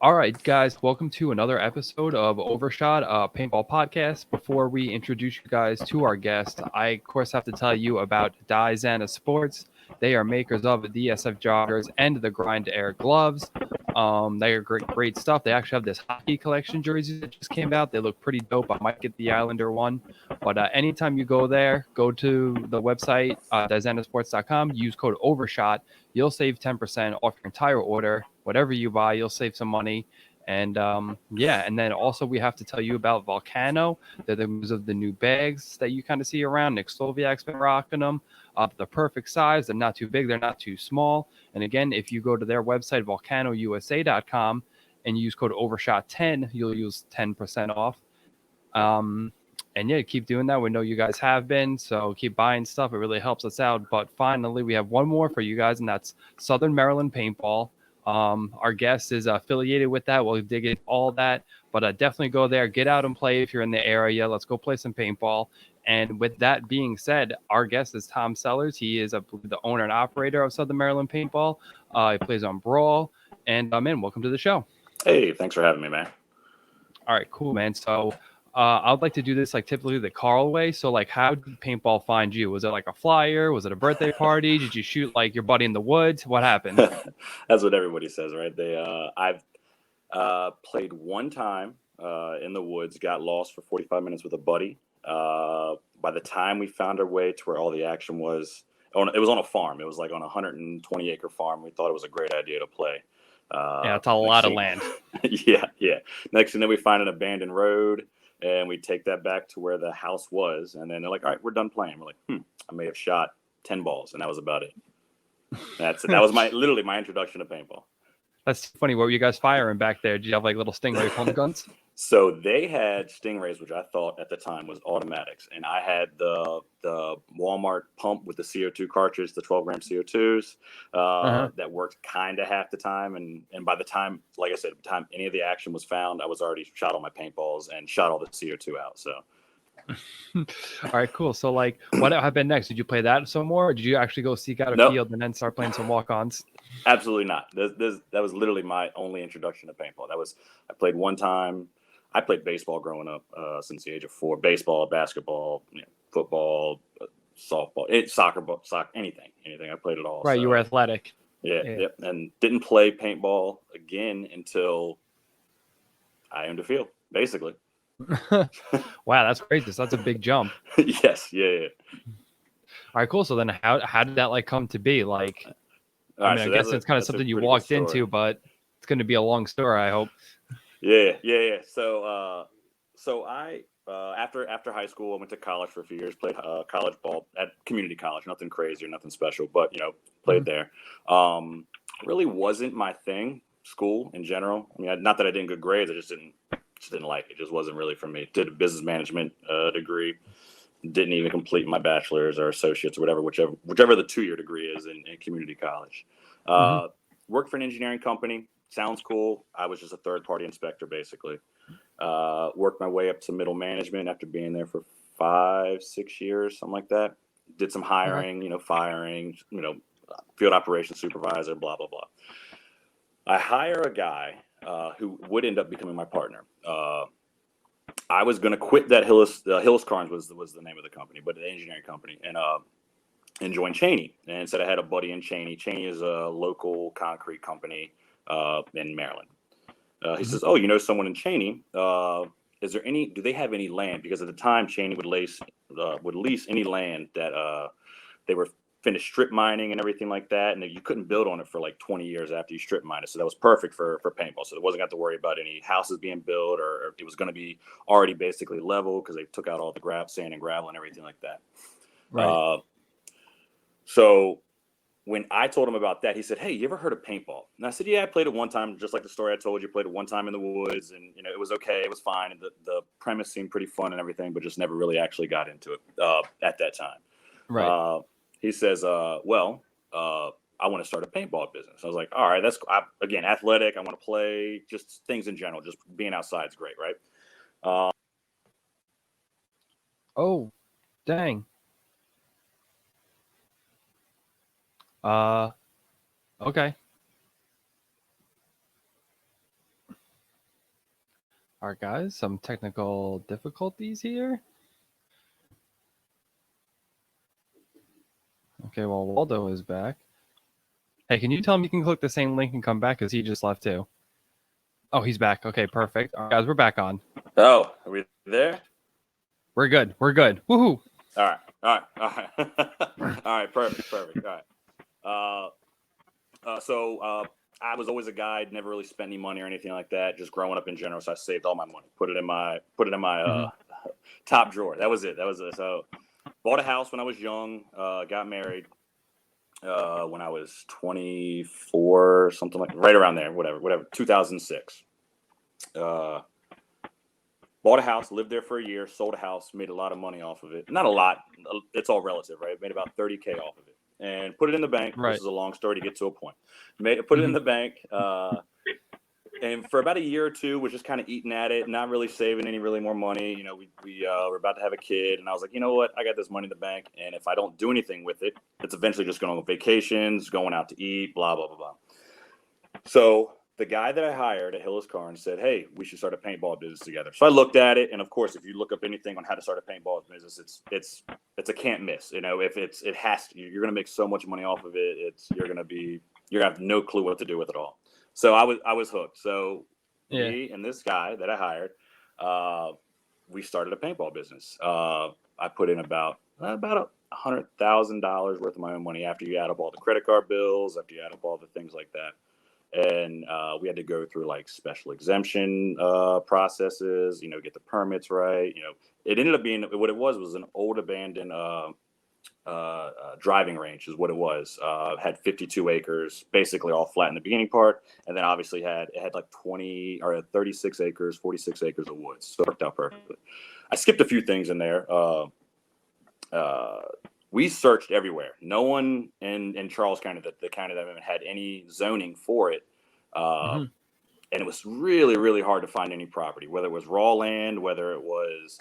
All right, guys, welcome to another episode of Overshot Paintball Podcast. Before we introduce you guys to our guest, I, of course, have to tell you about Diazana Sports. They are makers of the SF joggers and the Grind Air gloves. They are great stuff. They actually have this hockey collection jersey that just came out. They look pretty dope. I might get the Islander one. But anytime you go there, go to the website, DiazanaSports.com, use code OVERSHOT. You'll save 10% off your entire order. Whatever you buy, you'll save some money. And and then also we have to tell you about Volcano. They're the makers of the new bags that you kind of see around. Nick Sloviak's been rocking them. The perfect size. They're not too big. They're not too small. And again, if you go to their website, volcanousa.com, and use code OVERSHOT10, you'll use 10% off. And yeah, keep doing that. We know you guys have been, so keep buying stuff. It really helps us out. But finally, we have one more for you guys, and that's Southern Maryland Paintball. Our guest is affiliated with that. We'll dig into all that, but definitely go there, get out and play if you're in the area. Let's go play some paintball. And with that being said, our guest is Tom Sellers. He is the owner and operator of Southern Maryland Paintball. He plays on Brawl. And man, welcome to the show. Hey, thanks for having me, man. All right, cool, man. So I would like to do this like typically the Carl way. So like, how did paintball find you? Was it like a flyer? Was it a birthday party? Did you shoot like your buddy in the woods? What happened? That's what everybody says, right? I've played one time in the woods, got lost for 45 minutes with a buddy. By the time we found our way to where all the action was, it was on a farm. It was like on a 120-acre farm. We thought it was a great idea to play. Yeah, it's a lot of land. Yeah. Next thing, then we find an abandoned road, and we take that back to where the house was. And then they're like, all right, we're done playing. We're like, I may have shot 10 balls, and that was about it. That's it. That was literally my introduction to paintball. That's funny. What were you guys firing back there? Did you have like little Stingray pump guns? So they had Stingrays, which I thought at the time was automatics, and I had the Walmart pump with the CO2 cartridge, the 12-gram CO2s that worked kind of half the time. And by the time, like I said, by the time any of the action was found, I was already shot all my paintballs and shot all the CO2 out. So. All right, cool. So like, what happened next? Did you play that some more, or did you actually go seek out a field and then start playing some walk-ons? Absolutely not. That was literally my only introduction to paintball. I played one time. I played baseball growing up since the age of 4. Baseball, basketball, football, softball, soccer, anything. I played it all. Right, so, you were athletic. Yeah, and didn't play paintball again until I owned a field, basically. Wow, that's crazy. So that's a big jump. Yes, yeah. All right, cool. So then how did that like come to be? Like, I guess it's kind of something you walked into, but it's going to be a long story, I hope. Yeah. So I after high school, I went to college for a few years, played college ball at community college, nothing crazy or nothing special, but played there. Really wasn't my thing, school in general. I mean, not that I didn't good grades, I just didn't like it. It just wasn't really for me. Did a business management degree. Didn't even complete my bachelor's or associates or whichever the 2-year degree is in community college. Worked for an engineering company. Sounds cool. I was just a third-party inspector, basically. Worked my way up to middle management after being there for 5-6 years, something like that. Did some hiring, firing, field operations supervisor, blah, blah, blah. I hire a guy who would end up becoming my partner. I was going to quit that Hillis Carnes was the name of the company, but the engineering company, and join Cheney. And said I had a buddy in Cheney. Cheney is a local concrete company in Maryland. He says, "Oh, you know someone in Cheney? Do they have any land? Because at the time, Cheney would lease any land that they were finished strip mining and everything like that, and you couldn't build on it for like 20 years after you strip mined it. So that was perfect for paintball. So it wasn't got to worry about any houses being built, or it was going to be already basically level because they took out all the sand and gravel and everything like that. Right. So when I told him about that, he said, "Hey, you ever heard of paintball?" And I said, "Yeah, I played it one time, just like the story I told you. Played it one time in the woods, and it was okay, it was fine. And the premise seemed pretty fun and everything, but just never really actually got into it at that time." Right. He says, I want to start a paintball business. I was like, all right, again, athletic. I want to play, just things in general. Just being outside is great, right? Oh, dang. Okay. All right, guys, some technical difficulties here. Okay, well, Waldo is back. Hey, can you tell him you can click the same link and come back because he just left too? Oh, he's back. Okay, perfect. All right, guys, we're back on. Oh, are we there? We're good. We're good. Woohoo! All right. All right, perfect. All right. So I was always a guy, never really spent any money or anything like that, just growing up in general. So I saved all my money, put it in my top drawer. That was it. So bought a house when I was young, got married when I was 24, something like right around there, whatever, 2006. Bought a house, lived there for a year, sold a house, made a lot of money off of it. Not a lot. It's all relative, right? Made about $30K off of it and put it in the bank. Right. This is a long story to get to a point. Put it in the bank. And for about a year or two, was just kind of eating at it, not really saving any really more money. You know, we were about to have a kid, and I was like, you know what? I got this money in the bank, and if I don't do anything with it, it's eventually just going on vacations, going out to eat, blah, blah, blah, blah. So the guy that I hired at Hillis Car and said, hey, we should start a paintball business together. So I looked at it, and of course, if you look up anything on how to start a paintball business, it's a can't miss. You know, if it has to, you're going to make so much money off of it. You're going to have no clue what to do with it all. So I was hooked. So me and this guy that I hired, we started a paintball business. I put in about $100,000 worth of my own money after you add up all the credit card bills, after you add up all the things like that. And we had to go through like special exemption processes, you know, get the permits right. You know, it ended up being what it was an old abandoned driving range is what it was. Had 52 acres, basically all flat in the beginning part, and then obviously it had like 36 acres, 46 acres of woods. So it worked out perfectly. I skipped a few things in there. We searched everywhere. No one in Charles County, the county that had any zoning for it. And it was really, really hard to find any property, whether it was raw land, whether it was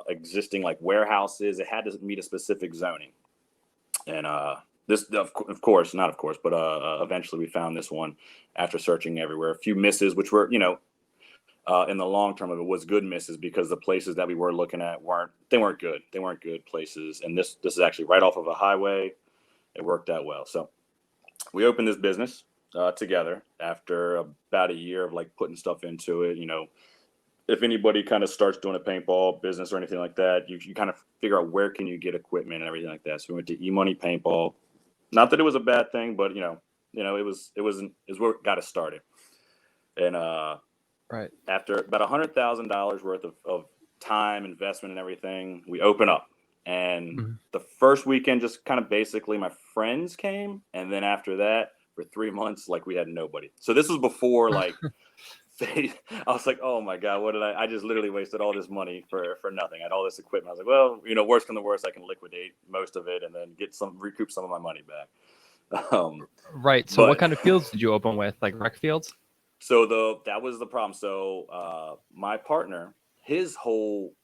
existing like warehouses. It had to meet a specific zoning. And eventually we found this one after searching everywhere. A few misses, which were, you know, in the long term of it was good misses because the places that we were looking at weren't good. They weren't good places. And this is actually right off of a highway. It worked out well. So we opened this business together after about a year of like putting stuff into it. You know, if anybody kind of starts doing a paintball business or anything like that, you kind of figure out where can you get equipment and everything like that. So we went to E-Money Paintball. Not that it was a bad thing, but it was where it got us started. And Right. after about $100,000 worth of time, investment, and everything, we open up. And the first weekend, just kind of basically my friends came. And then after that, for 3 months, like we had nobody. So this was before like, I was like, oh my God, what did I just literally wasted all this money for nothing. I had all this equipment. I was like, well, you know, worst come to worst, I can liquidate most of it and then recoup some of my money back. Right. So what kind of fields did you open with? Like rec fields? So that was the problem. So my partner, his whole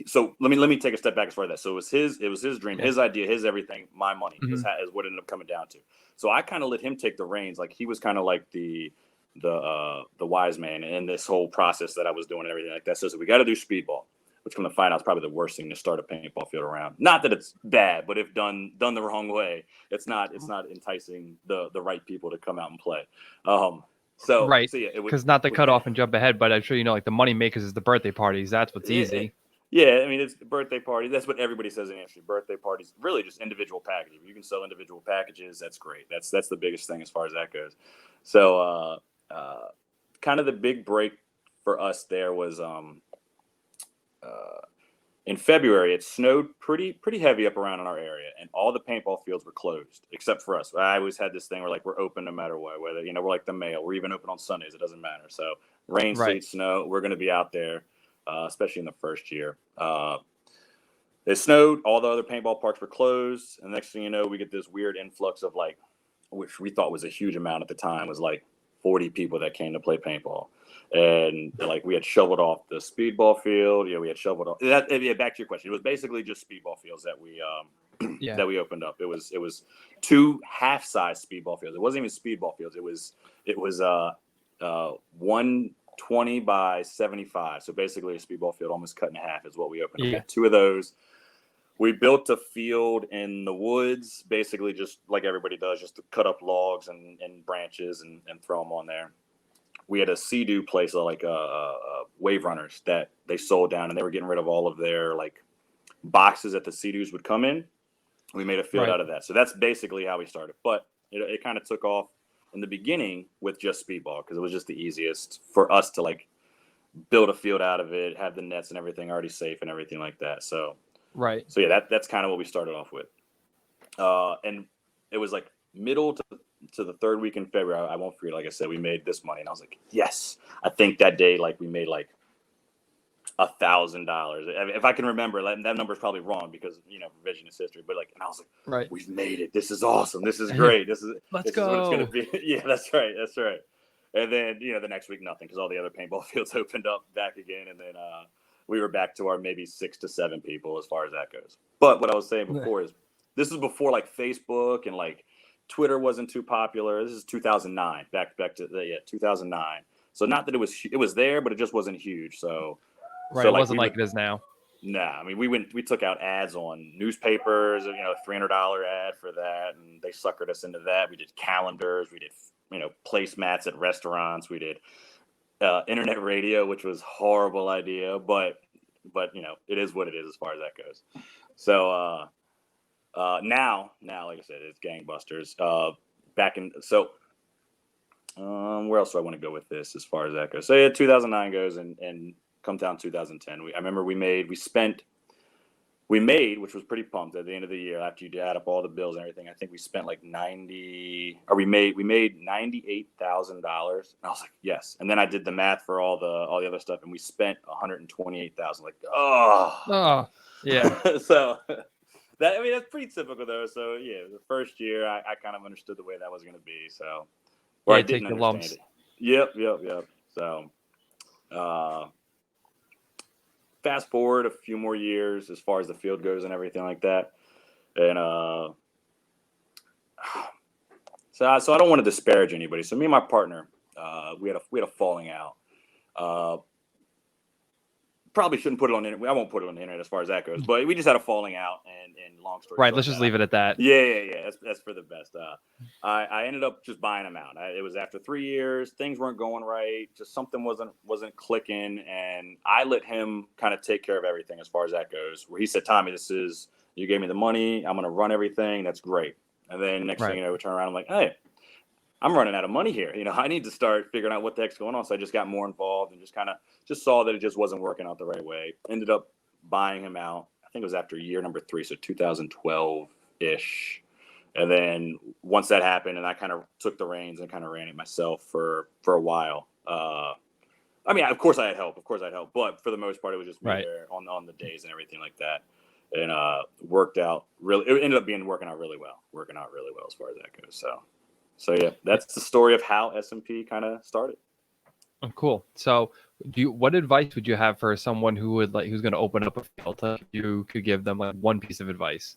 so let me take a step back as far as that. So it was his dream, his idea, his everything, my money is what it ended up coming down to. So I kind of let him take the reins. Like he was kind of like the wise man in this whole process that I was doing and everything like that. So we got to do speedball, which come to find out is probably the worst thing to start a paintball field around. Not that it's bad, but if done the wrong way, it's not enticing the right people to come out and play. Right. So yeah, because not to cut off and jump ahead, but I'm sure you know, like the money makers is the birthday parties. That's what's easy. Yeah, I mean, it's birthday party. That's what everybody says in the industry. Birthday parties, really just individual packaging. You can sell individual packages. That's great. That's the biggest thing as far as that goes. So kind of the big break for us there was in February. It snowed pretty heavy up around in our area, and all the paintball fields were closed except for us. I always had this thing where like we're open no matter what, whether we're like the mail. We're even open on Sundays. It doesn't matter. So rain, sleet, snow, we're going to be out there. Especially in the first year. It snowed, all the other paintball parks were closed, and next thing you know, we get this weird influx of like, which we thought was a huge amount at the time, was like 40 people that came to play paintball. And like we had shoveled off the speedball field. Yeah, we had shoveled off that. Yeah, back to your question. It was basically just speedball fields that we that we opened up. It was 2 half-size speedball fields. It wasn't even speedball fields. It was one 20 by 75. So basically a speedball field almost cut in half is what we opened up. Yeah. We had 2 of those. We built a field in the woods, basically just like everybody does, just to cut up logs and branches and throw them on there. We had a Sea-Doo place, like wave runners that they sold down, and they were getting rid of all of their like boxes that the Sea-Doos would come in. We made a field out of that. So that's basically how we started. But it kind of took off in the beginning with just speedball because it was just the easiest for us to like build a field out of it, have the nets and everything already safe and everything like that. So yeah, that's kind of what we started off with. And it was like middle to the 3rd week in February. I won't forget, like I said, we made this money, and I was like, yes. I think that day, like we made like $1,000. I mean, if I can remember, that number's probably wrong because revisionist history. But like, and I was like, we've made it. This is awesome. This is great. This is Let's this go. is what it's gonna be. Yeah, that's right. That's right. And then the next week nothing because all the other paintball fields opened up back again, and then we were back to our maybe 6 to 7 people as far as that goes. But what I was saying before is this is before like Facebook and like Twitter wasn't too popular. This is 2009. Back to 2009. So not that it was there, but it just wasn't huge. So. Right, it wasn't like it is now. Nah, I mean, we took out ads on newspapers, $300 ad for that, and they suckered us into that. We did calendars, we did, placemats at restaurants, we did internet radio, which was a horrible idea, but it is what it is as far as that goes. So now, like I said, it's gangbusters. Where else do I want to go with this as far as that goes? So yeah, 2009 goes and come down 2010. I remember we made, which was pretty pumped at the end of the year after you add up all the bills and everything. I think we spent like we made $98,000. And I was like, yes. And then I did the math for all the other stuff, and we spent $128,000. Like, yeah. So that's pretty typical though. So yeah, the first year I kind of understood the way that was going to be. So, or I didn't understand it. Yep. So, fast forward a few more years as far as the field goes and everything like that. And so I don't want to disparage anybody. So me and my partner, we had a falling out. Probably shouldn't put it on the internet. I won't put it on the internet as far as that goes, but we just had a falling out and long story short. Let's just leave it at that. Yeah. That's for the best. I ended up just buying him out. It was after 3 years, things weren't going right. Just something wasn't clicking. And I let him kind of take care of everything as far as that goes, where he said, Tommy, you gave me the money. I'm going to run everything. That's great. And then next thing we turn around, I'm like, hey, I'm running out of money here. I need to start figuring out what the heck's going on. So I just got more involved and just saw that it just wasn't working out the right way. Ended up buying him out. I think it was after year number 3, so 2012-ish. And then once that happened, and I kind of took the reins and kind of ran it myself for a while. I mean, of course I had help. But for the most part, it was just me there on the days and everything like that. And worked out really. It ended up working out really well as far as that goes. So yeah, that's the story of how SMP kind of started. Oh, cool. So, what advice would you have for someone who's going to open up a field? If you could give them like one piece of advice.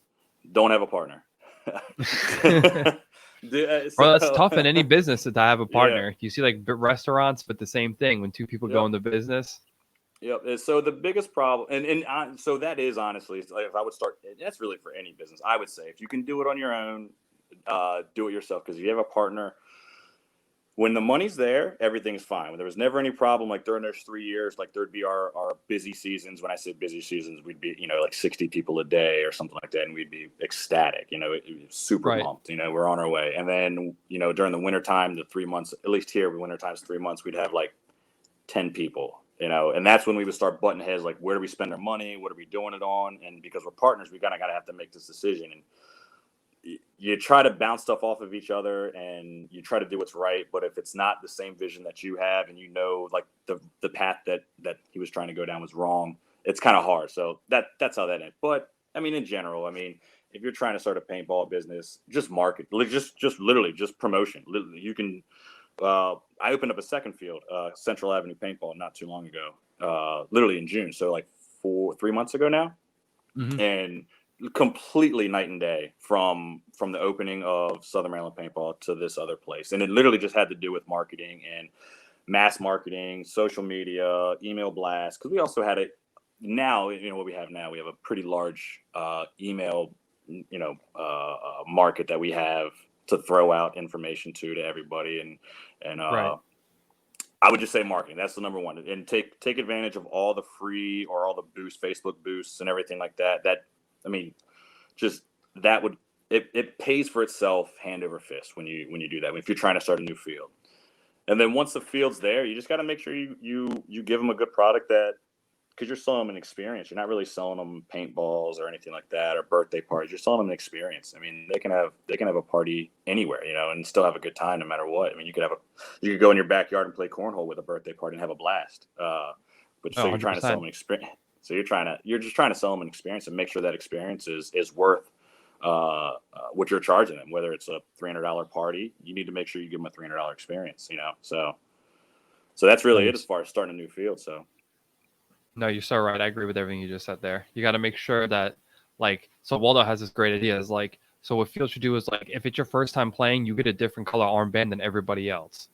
Don't have a partner. Well, that's tough in any business to have a partner. You see like restaurants, but the same thing when 2 people go into business. Yep. So the biggest problem, and so that is honestly, like if I would start, that's really for any business. I would say if you can do it on your own, do it yourself. Because if you have a partner, when the money's there, everything's fine. When there was never any problem, like during those 3 years, like there'd be our busy seasons. When I say busy seasons, we'd be, like 60 people a day or something like that. And we'd be ecstatic, it was super pumped, we're on our way. And then, during the wintertime, the 3 months, at least here, wintertime's 3 months, we'd have like 10 people, and that's when we would start butting heads, like, where do we spend our money? What are we doing it on? And because we're partners, we gotta have to make this decision. And you try to bounce stuff off of each other and you try to do what's right. But if it's not the same vision that you have, and like the path that he was trying to go down was wrong, it's kind of hard. So that's how that ended. But I mean, in general, if you're trying to start a paintball business, just market, just literally just promotion. Literally, you can, I opened up a second field, Central Avenue Paintball, not too long ago, literally in June. So like 3 months ago now. Mm-hmm. And completely night and day from the opening of Southern Maryland Paintball to this other place. And it literally just had to do with marketing and mass marketing, social media, email blasts. Because we also had it now. What we have now, we have a pretty large email, market that we have to throw out information to everybody, and Right. I would just say marketing. That's the number one, and take advantage of all the free or all the boosts, Facebook boosts, and everything like that. Just that would it pays for itself hand over fist when you do that. If you're trying to start a new field, and then once the field's there, you just got to make sure you give them a good product because you're selling them an experience. You're not really selling them paintballs or anything like that or birthday parties. You're selling them an experience. I mean, they can have a party anywhere, and still have a good time no matter what. I mean, you could go in your backyard and play cornhole with a birthday party and have a blast. So you're trying to sell them an experience. So you're just trying to sell them an experience and make sure that experience is worth what you're charging them. Whether it's a $300 party, you need to make sure you give them a $300 experience. So that's really it as far as starting a new field. So. No, you're so right. I agree with everything you just said there. You got to make sure that, so Waldo has this great idea. Is so what field should do is if it's your first time playing, you get a different color armband than everybody else.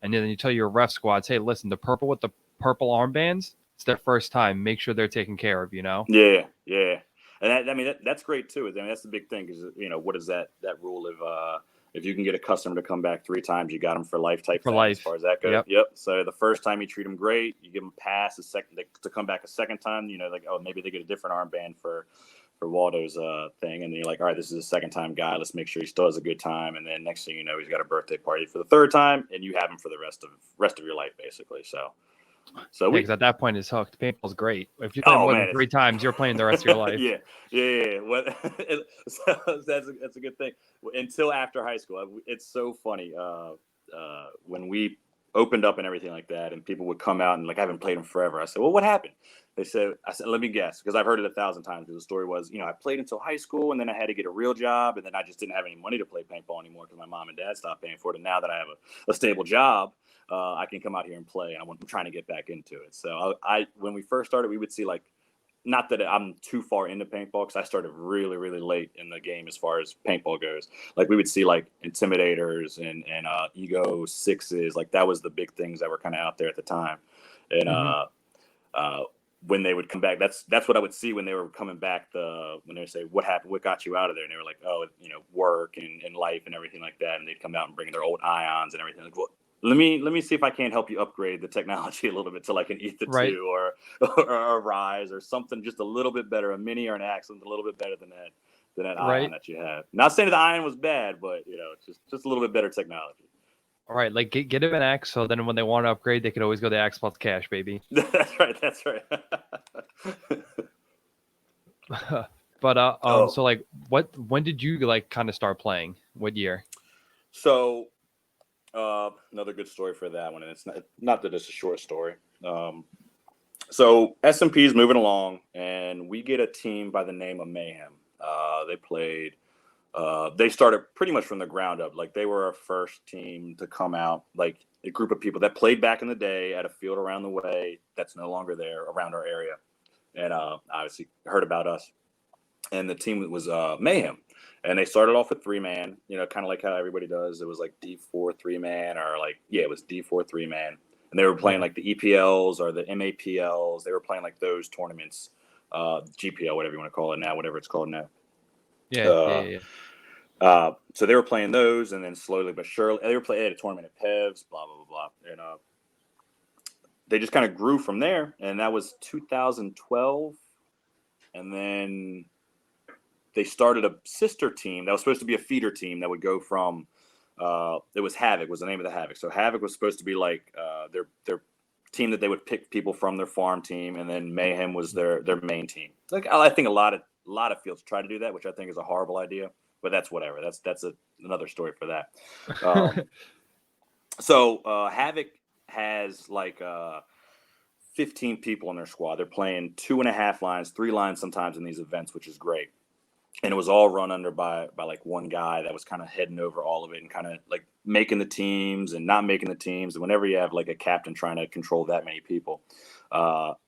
And then you tell your ref squads, hey, listen, the purple with the purple armbands, it's their first time. Make sure they're taken care of, Yeah. And that's great too. I mean, that's the big thing is, what is that rule of, if you can get a customer to come back 3 times, you got them for life type thing, life. As far as that goes. Yep. So the first time you treat them great, you give them a pass. The second to come back a second time, maybe they get a different armband for Waldo's thing, and then you're like, all right, this is a second time guy. Let's make sure he still has a good time. And then next thing you know, he's got a birthday party for the 3rd time, and you have him for the rest of your life, basically. So because at that point it's hooked. Paintball's great. If you play more than 3 times, you're playing the rest of your life. Yeah. So that's a good thing. Until after high school, it's so funny. When we opened up and everything like that, and people would come out and I haven't played them forever. I said, well, what happened? I said, let me guess, because I've heard it 1,000 times. Because the story was, I played until high school, and then I had to get a real job, and then I just didn't have any money to play paintball anymore because my mom and dad stopped paying for it. And now that I have a stable job, I can come out here and play, and I'm trying to get back into it. So when we first started, we would see not that I'm too far into paintball because I started really, really late in the game as far as paintball goes. We would see Intimidators and Ego 6s. That was the big things that were kind of out there at the time. And when they would come back, that's what I would see when they were coming back. When they would say, what happened? What got you out of there? And they were like, oh, work and life and everything like that. And they'd come out and bring their old ions and everything. Well, let me see if I can't help you upgrade the technology a little bit to an Ether 2 or a Rise or something just a little bit better, a Mini or an Accent, a little bit better than that ion that you have. Not saying the ion was bad, but just a little bit better technology. All right, get him an axe, so then when they want to upgrade, they could always go the axe plus cash, baby. That's right. But so when did you kind of start playing? What year? So another good story for that one, and it's not that it's a short story. So S&P is moving along, and we get a team by the name of Mayhem. They played. They started pretty much from the ground up. They were our first team to come out, a group of people that played back in the day at a field around the way that's no longer there around our area, and obviously heard about us. And the team was Mayhem, and they started off with 3-man, kind of like how everybody does. It was D4 3-man, or it was D4 3-man, and they were playing the EPLs or the MAPLs. They were playing those tournaments, GPL, whatever you want to call it now, whatever it's called now. Yeah. So they were playing those, and then slowly but surely, they had a tournament at PEVs, blah, blah, blah, blah. And they just kind of grew from there, and that was 2012. And then they started a sister team that was supposed to be a feeder team that would go from, it was Havoc was the name of the Havoc. So Havoc was supposed to be their team that they would pick people from their farm team, and then Mayhem was their main team. I think a lot of fields try to do that, which I think is a horrible idea, but that's whatever. That's another story for that. So Havoc has 15 people in their squad. They're playing 2.5 lines, 3 lines sometimes in these events, which is great. And it was all run under by one guy that was kind of heading over all of it and kind of making the teams and not making the teams. And whenever you have a captain trying to control that many people,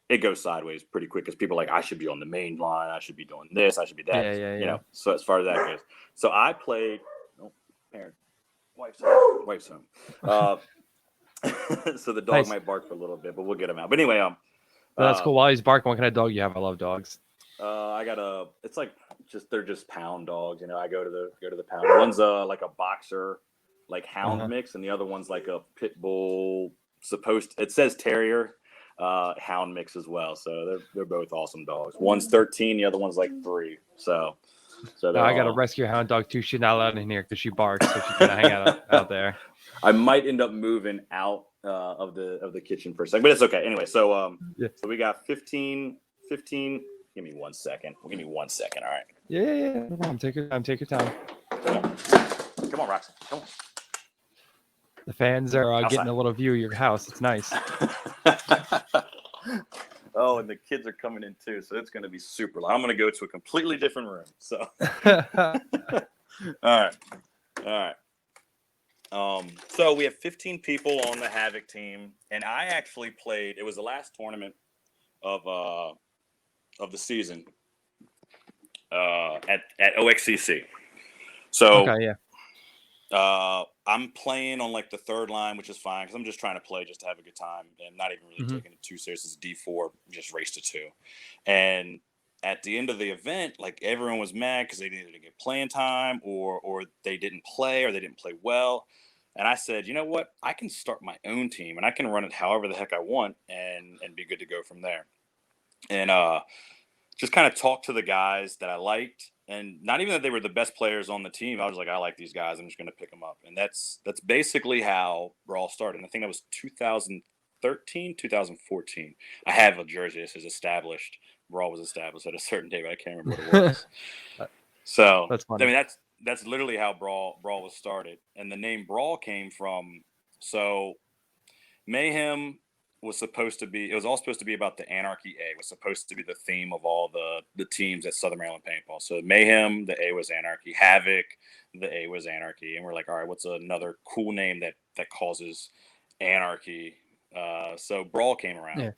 it goes sideways pretty quick because people are I should be on the main line. I should be doing this. I should be that. Yeah. So as far as that goes. So I played, wife's home. So the dog Nice. might bark for a little bit, but we'll get him out. But anyway, That's cool. While he's barking, what kind of dog you have? I love dogs. I got it's like they're just pound dogs. You know, I go to the pound. One's like a boxer, like hound mix, and the other one's like a pit bull. It says terrier, hound mix as well. So they're both awesome dogs. One's 13, the other one's like 3. So I got a rescue hound dog too. She's not allowed in here because she barks, so she's gonna hang out there. I might end up moving out of the kitchen for a second, but it's okay. Anyway, so so we got 15. Give me 1 second. Give me 1 second. All right. Yeah. No problem. Take your time. Take your time. Come on, Roxy. Come on. The fans are getting a little view of your house. It's nice. Oh, and the kids are coming in too, so it's going to be super loud. I'm going to go to a completely different room. So, all right. So we have 15 people on the Havoc team, and I actually played. It was the last tournament of the season at OXCC. So, okay, yeah. I'm playing on like the third line, which is fine because I'm just trying to play just to have a good time and not even really taking it too serious. It's D4, just race to 2. And at the end of the event, like everyone was mad because they needed to get playing time or they didn't play or they didn't play well. And I said, you know what? I can start my own team and I can run it however the heck I want and be good to go from there. And just kind of talk to the guys that I liked. And not even that they were the best players on the team. I was like, I like these guys. I'm just going to pick them up. And that's basically how Brawl started. And I think that was 2013, 2014. I have a jersey that says established. Brawl was established at a certain day, but I can't remember what it was. So that's funny. I mean, that's literally how Brawl was started. And the name Brawl came from, so Mayhem was supposed to be, it was all supposed to be about the Anarchy A. It was supposed to be the theme of all the teams at Southern Maryland Paintball. So Mayhem, the A was Anarchy. Havoc, the A was Anarchy. And we're like, all right, what's another cool name that causes anarchy? So Brawl came around. Yeah.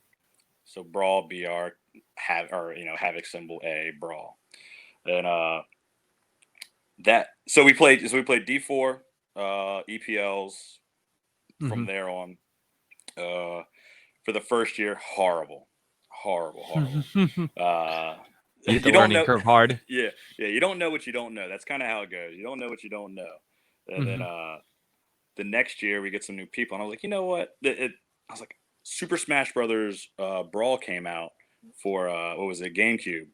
So Brawl, BR, Havoc symbol A, Brawl. And so we played D4 EPLs from there on. For the first year, horrible. You don't know. Curve hard. Yeah. You don't know what you don't know. That's kind of how it goes. You don't know what you don't know. And then the next year we get some new people, and I was like, you know what? I was like, Super Smash Brothers Brawl came out for what was it, GameCube?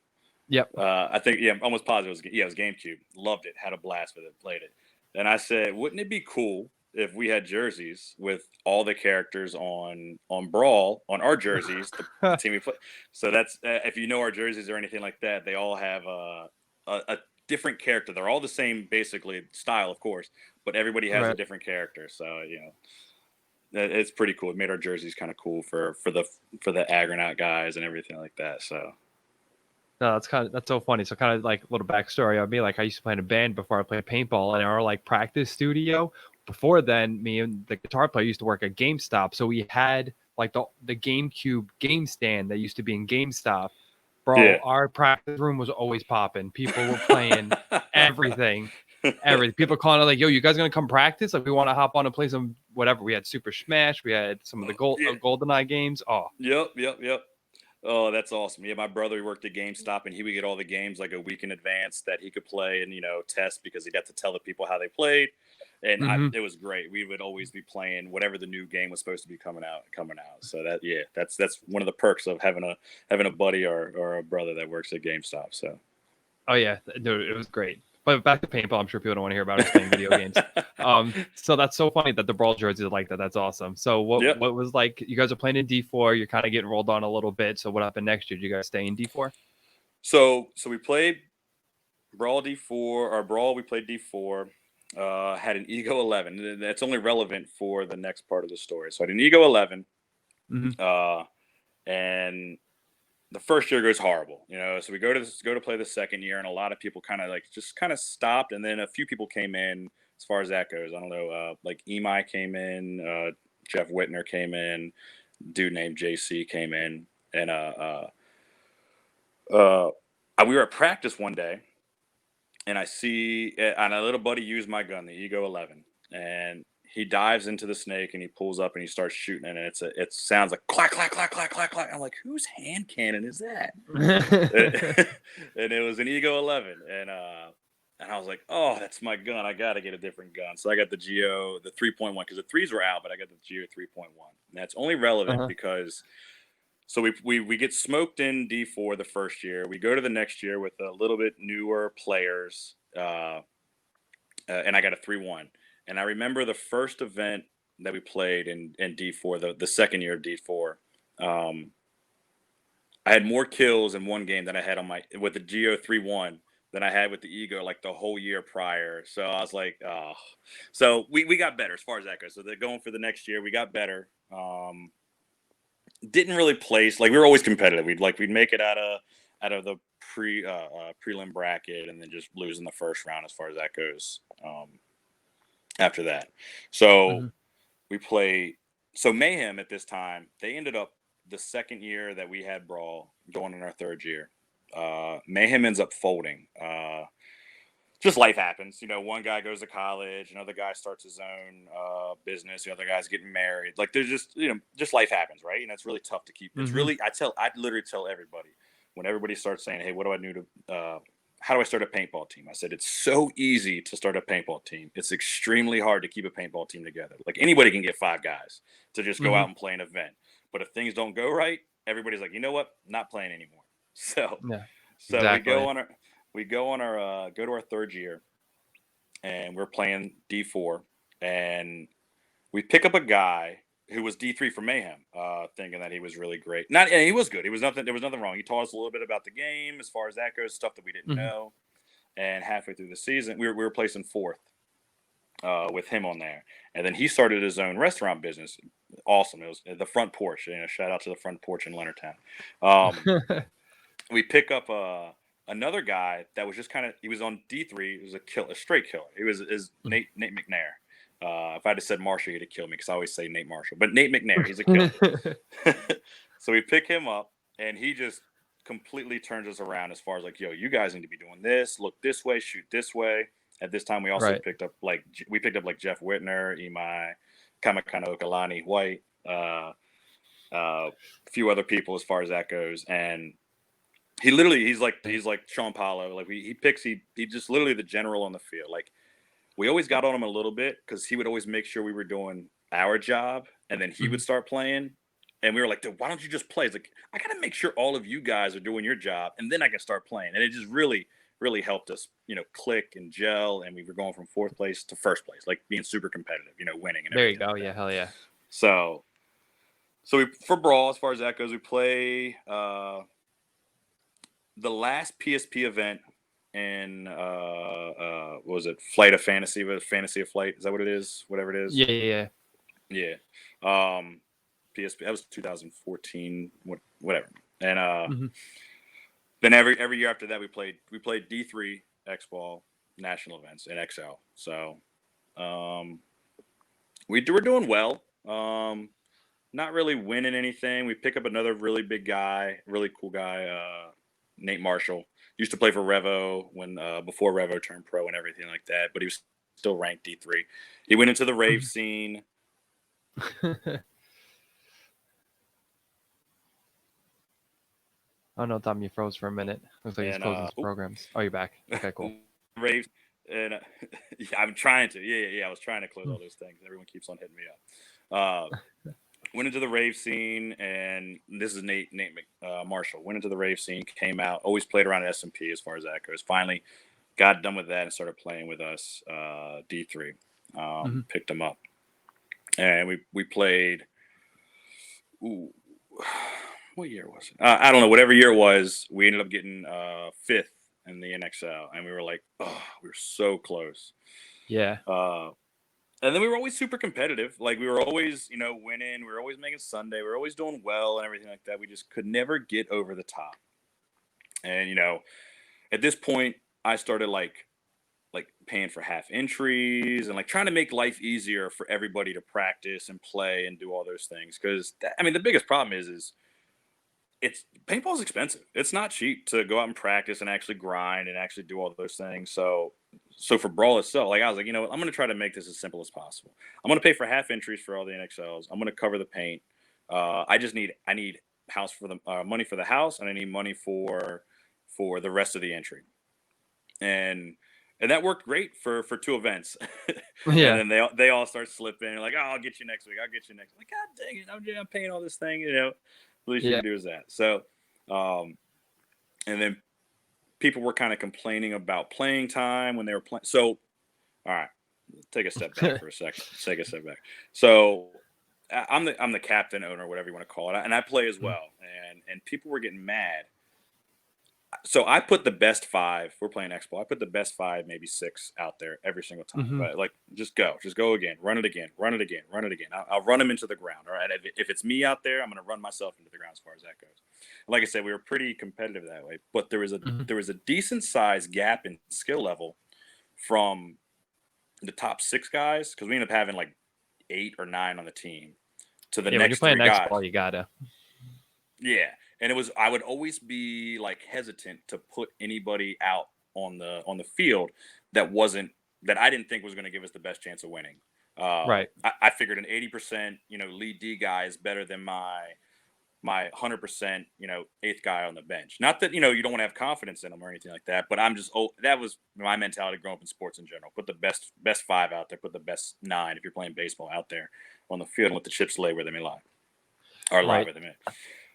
Yep. I think I'm almost positive it was GameCube. Loved it. Had a blast with it. Played it. And I said, wouldn't it be cool if we had jerseys with all the characters on Brawl on our jerseys, the team we play? So that's if you know our jerseys or anything like that, they all have a different character. They're all the same, basically style, of course, but everybody has a different character. So it's pretty cool. It made our jerseys kind of cool for the Agronaut guys and everything like that. So. No, that's so funny. So kind of like a little backstory of me. Like I used to play in a band before I played paintball, and our like practice studio. Before then, me and the guitar player used to work at GameStop. So we had like the GameCube game stand that used to be in GameStop. Bro, our practice room was always popping. People were playing everything. People calling out like, yo, you guys gonna come practice? Like we want to hop on and play some whatever. We had Super Smash. We had some of the GoldenEye games. Oh. Yep. Oh, that's awesome. Yeah, my brother worked at GameStop, and he would get all the games like a week in advance that he could play and, test because he'd have to tell the people how they played. And it was great. We would always be playing whatever the new game was supposed to be coming out. So that's one of the perks of having a buddy or a brother that works at GameStop. So. Oh yeah, dude, it was great. But back to paintball, I'm sure people don't want to hear about us playing video games. So that's so funny that the Brawl jerseys are like that. That's awesome. So what was like? You guys are playing in D4. You're kind of getting rolled on a little bit. So what happened next year? Did you guys stay in D4? So we played Brawl D4 or Brawl. We played D4. Had an Ego 11. That's only relevant for the next part of the story. So I had an Ego 11. And the first year goes horrible, so we go to play the second year, and a lot of people kind of stopped, and then a few people came in as far as that goes. I don't know, like Emai came in, Jeff Whitner came in, dude named JC came in, and we were at practice one day, and I see and a little buddy used my gun, the Ego 11, and he dives into the snake and he pulls up and he starts shooting and it sounds like clack clack clack clack clack clack. I'm like, whose hand cannon is that? And it was an Ego 11, and I was like, oh, that's my gun. I gotta get a different gun. So I got the Geo, the 3.1, because the threes were out, but I got the Geo 3.1. And that's only relevant because so we get smoked in D4 the first year. We go to the next year with a little bit newer players, and I got a 3-1. And I remember the first event that we played in D4, the second year of D4. I had more kills in one game than I had with the Geo 3-1 than I had with the Ego like the whole year prior. So I was like, oh. So we got better as far as that goes. So they're going for the next year. We got better. Didn't really place, like we were always competitive. We'd make it out of the prelim bracket and then just lose in the first round as far as that goes. After that. So we play. So Mayhem at this time, they ended up the second year that we had Brawl going in our third year. Mayhem ends up folding. Just life happens. One guy goes to college, another guy starts his own business, the other guy's getting married. Like there's just life happens, right? And it's really tough to keep. It's really, I literally tell everybody when everybody starts saying, hey, what do I do to how do I start a paintball team? I said, it's so easy to start a paintball team. It's extremely hard to keep a paintball team together. Like anybody can get 5 guys to just go out and play an event. But if things don't go right, everybody's like, you know what? Not playing anymore. So exactly. we go to our third year and we're playing D4 and we pick up a guy who was D3 for Mayhem, thinking that he was really great. And he was good. There was nothing wrong. He taught us a little bit about the game as far as that goes, stuff that we didn't know. And halfway through the season, we were placing 4th with him on there. And then he started his own restaurant business. Awesome. It was the Front Porch. Shout out to the Front Porch in Leonardtown. We pick up another guy that was just he was on D3. He was a straight killer. He was Nate McNair. If I had said Marshall, he'd have killed me because I always say Nate Marshall. But Nate McNair, he's a killer. So we pick him up, and he just completely turns us around as far as like, yo, you guys need to be doing this, look this way, shoot this way. At this time, we also picked up like Jeff Whitner, Imai, Kamakana Okalani, White, a few other people as far as that goes. And he's like Sean Paulo. Like he just literally the general on the field. Like we always got on him a little bit because he would always make sure we were doing our job, and then he would start playing. And we were like, dude, why don't you just play? It's like, I got to make sure all of you guys are doing your job, and then I can start playing. And it just really, really helped us, click and gel. And we were going from 4th place to 1st place, like being super competitive, winning. And there you go. Yeah, hell yeah. So for Brawl, as far as that goes, we play the last PSP event in what was it? Flight of Fantasy, with Fantasy of Flight. Is that what it is? Whatever it is. Yeah. PSP. That was 2014. Whatever. And then every year after that, we played D3 X Ball national events in XL. So we were doing well. Not really winning anything. We pick up another really big guy, really cool guy, Nate Marshall. Used to play for Revo when before Revo turned pro and everything like that, but he was still ranked D3. He went into the rave scene. Oh no, Tom, you froze for a minute. Looks like he's closing his programs. Oh, you're back. Okay, cool. Rave, and I'm trying to. Yeah. I was trying to close all those things. Everyone keeps on hitting me up. Went into the rave scene, and this is Nate Marshall. Went into the rave scene, came out, always played around at S&P as far as that goes. Finally got done with that and started playing with us, D3. Picked him up. And we played, what year was it? I don't know. Whatever year it was, we ended up getting 5th in the NXL. And we were like, oh, we were so close. Yeah. And then we were always super competitive. Like we were always, winning. We were always making Sunday. We were always doing well and everything like that. We just could never get over the top. And, at this point, I started like paying for half entries and like trying to make life easier for everybody to practice and play and do all those things. Because, the biggest problem is paintball is expensive. It's not cheap to go out and practice and actually grind and actually do all those things. So so for Brawl itself, like I was like, you know what, I'm gonna try to make this as simple as possible. I'm gonna pay for half entries for all the NXLs. I'm gonna cover the paint. I need house for the money for the house, and I need money for the rest of the entry. And that worked great for two events. And Yeah. then they all start slipping like, oh, I'll get you next week. I'll get you next week. Like, God dang it, I'm paying all this thing. The least you Yeah. can do is that. So, and then people were kind of complaining about playing time when they were playing. So, all right, take a step back for a second. Take a step back. So, I'm the captain, owner, whatever you want to call it, and I play as well. And people were getting mad. So I put the best five. We're playing Expo. I put the best five, maybe six out there every single time. Hmm. But like, just go again, run it again, run it again, run it again. I'll run them into the ground. All right. If it's me out there, I'm going to run myself into the ground as far as that goes. Like I said, we were pretty competitive that way. But there was Hmm. a decent sized gap in skill level from the top six guys, because we ended up having like 8 or 9 on the team, to the Yeah. When you're next playing three X guys. ball, you gotta. Yeah, and I would always be like hesitant to put anybody out on the field that wasn't that I didn't think was going to give us the best chance of winning. Right. I figured an 80% lead D guy is better than my 100% eighth guy on the bench. Not that you don't want to have confidence in them or anything like that, but I'm just that was my mentality growing up in sports in general. Put the best five out there. Put the best 9 if you're playing baseball out there on the field, and let the chips lay where they may lie, or lie Right. where they may.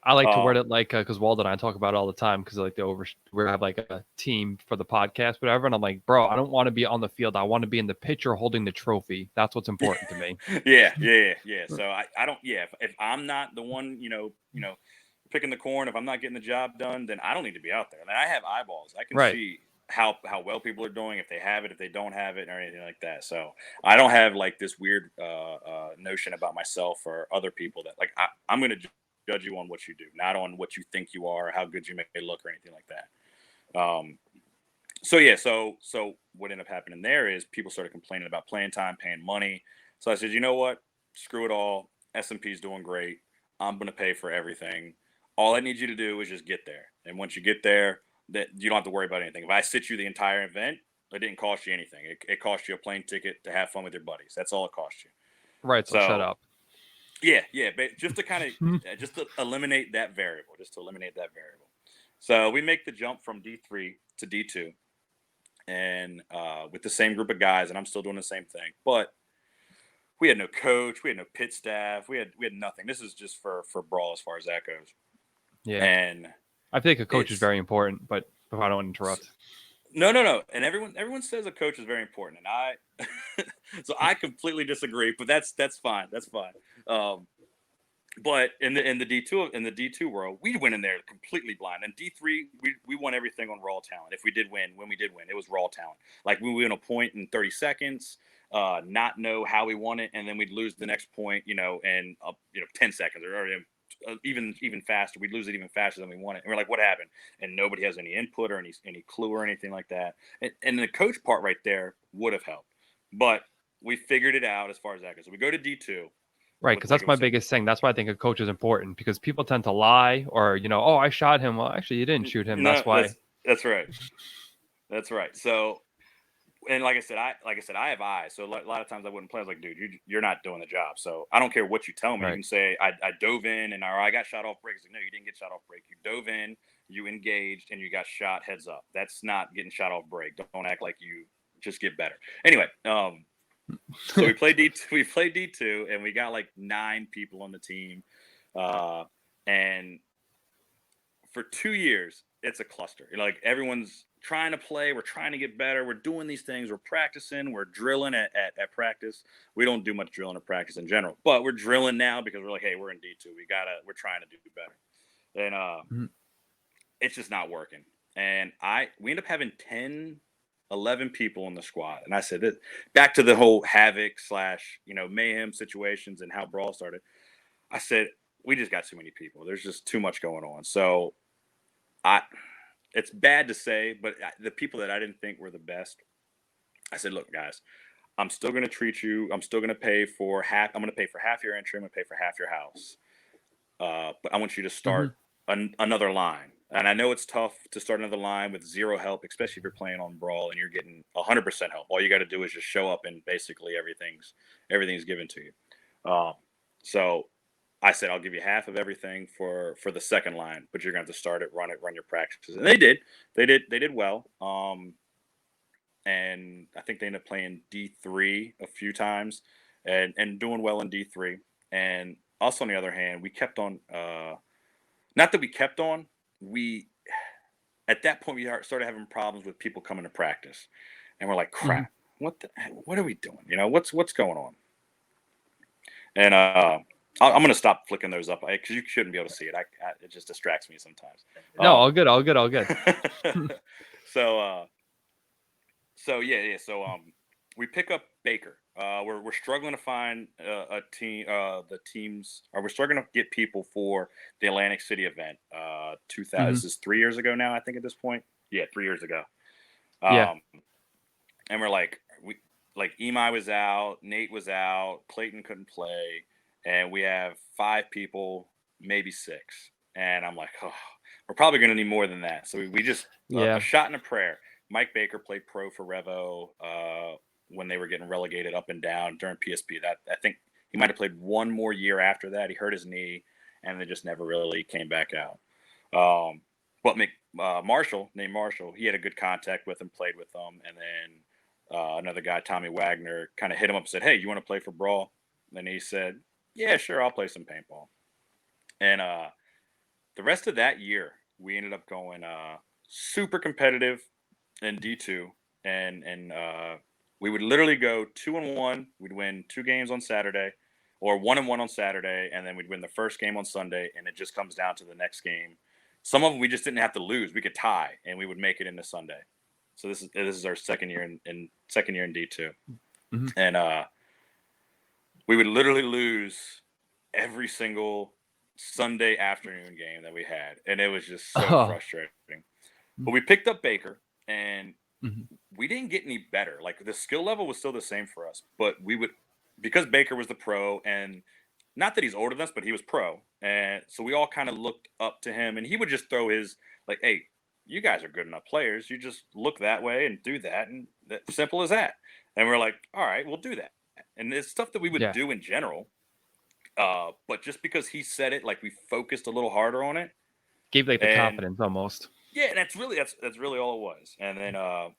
I like to word Um, it like because Walden and I talk about it all the time because like we have like a team for the podcast, whatever. And I'm like, bro, I don't want to be on the field. I want to be in the picture holding the trophy. That's what's important to me. yeah. So I don't. Yeah, if I'm not the one, picking the corn, if I'm not getting the job done, then I don't need to be out there. And I have eyeballs. I can Right. see how well people are doing, if they have it, if they don't have it, or anything like that. So I don't have like this weird notion about myself or other people that like I'm going to judge you on what you do, not on what you think you are, or how good you may look, or anything like that. So yeah, so what ended up happening there is people started complaining about playing time, paying money. So I said, you know what? Screw it all. S&P's doing great. I'm gonna pay for everything. All I need you to do is just get there. And once you get there, that you don't have to worry about anything. If I sit you the entire event, it didn't cost you anything. It cost you a plane ticket to have fun with your buddies. That's all it cost you. Right. So shut So up. yeah, but just to kind of just to eliminate that variable, So we make the jump from D3 to D2, and with the same group of guys, and I'm still doing the same thing. But we had no coach, we had no pit staff, we had nothing. This is just for Brawl as far as that goes. Yeah. And I think a coach is it's very important, but if I don't interrupt. no. And everyone says a coach is very important, and so I completely disagree. But that's fine. That's fine. But in the D2 world, we went in there completely blind. And D3, we won everything on raw talent. If we did win, when we did win, it was raw talent. Like we win a point in 30 seconds, not know how we won it, and then we'd lose the next point, in 10 seconds or even faster. We'd lose it even faster than we won it. And we're like, what happened? And nobody has any input or any clue or anything like that. And the coach part right there would have helped, but we figured it out as far as that goes. So we go to D2. Right, With, because like that's I my was saying, biggest thing. That's why I think a coach is important because people tend to lie or, oh, I shot him. Well, actually, you didn't shoot him. no, That's why. that's right. That's right. So, and like I said, I have eyes. So a lot of times I wouldn't play. I was like, dude, you're not doing the job. So I don't care what you tell me. You Right. can say I dove in and or I got shot off break. Like, no, you didn't get shot off break. You dove in, you engaged, and you got shot heads up. That's not getting shot off break. Don't act like you just get better. Anyway, so we played D2, and we got like 9 people on the team, and for 2 years, it's a cluster. Like everyone's trying to play, we're trying to get better, we're doing these things, we're practicing, we're drilling at practice. We don't do much drilling at practice in general, but we're drilling now because we're like, hey, we're in D2, we're trying to do better, and Mhm. it's just not working. And we end up having 10, 11 people in the squad, and I said that back to the whole havoc slash mayhem situations and how Brawl started. I said we just got too many people. There's just too much going on. So I it's bad to say, but the people that I didn't think were the best, I said, look, guys, I'm still going to treat you. I'm still going to pay for half. I'm going to pay for half your entry. I'm going to pay for half your house. But I want you to Mhm. start another line. And I know it's tough to start another line with zero help, especially if you're playing on Brawl and you're getting 100% help. All you got to do is just show up, and basically everything's given to you. So I said I'll give you half of everything for the second line, but you're going to have to start it, run your practices, and they did. They did well. And I think they ended up playing D3 a few times, and doing well in D3. And us, on the other hand, we kept on. Not that we kept on. We At that point we started having problems with people coming to practice, and we're like, Hmm. crap. What are we doing? What's going on? And I'm going to stop flicking those up because you shouldn't be able to see it. It just distracts me sometimes. No, all good, all good, all good. So so yeah. So we pick up Baker. We're struggling to find a team. The teams are we're struggling to get people for the Atlantic City event. 2000. Hmm. This is 3 years ago now, I think, at this point. Yeah, 3 years ago. Yeah. And we're like Imai was out, Nate was out, Clayton couldn't play, and we have 5 people, maybe 6. And I'm like, oh, we're probably going to need more than that. So we just Yeah. a shot in a prayer. Mike Baker played pro for Revo when they were getting relegated up and down during PSP. That I think he might have played one more year after that. He hurt his knee, and they just never really came back out. But Marshall, named Marshall, he had a good contact with him, played with them, and then another guy, Tommy Wagner, kind of hit him up and said, "Hey, you want to play for Brawl?" And he said, "Yeah, sure, I'll play some paintball." And the rest of that year, we ended up going super competitive in D2, and we would literally go 2-1. We'd win 2 games on Saturday, or 1-1 on Saturday, and then we'd win the first game on Sunday, and it just comes down to the next game. Some of them we just didn't have to lose; we could tie, and we would make it into Sunday. So this is our second year in D2, Hmm. and we would literally lose every single Sunday afternoon game that we had, and it was just so Oh. frustrating. But we picked up Baker, and Hmm. we didn't get any better. Like, the skill level was still the same for us, but we would, because Baker was the pro, and not that he's older than us, but he was pro, and so we all kind of looked up to him, and he would just throw his like, "Hey, you guys are good enough players. You just look that way and do that, and that simple as that." And we're like, "All right, we'll do that." And it's stuff that we would Yeah. do in general, but just because he said it, like, we focused a little harder on it, Gave like the and confidence almost. yeah, and that's really all it was. And then uh,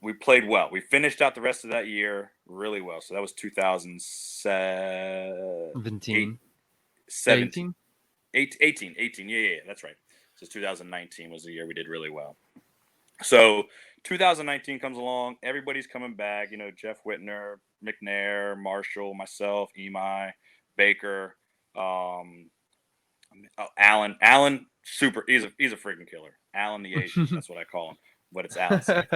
we played well. We finished out the rest of that year really well. So that was 2017, 18. 18. Yeah, that's right. So 2019 was the year we did really well. So 2019 comes along. Everybody's coming back. Jeff Whitner, McNair, Marshall, myself, Imai, Baker, Alan, super. He's a freaking killer. Alan the Asian. That's what I call him. But it's Alan Smith.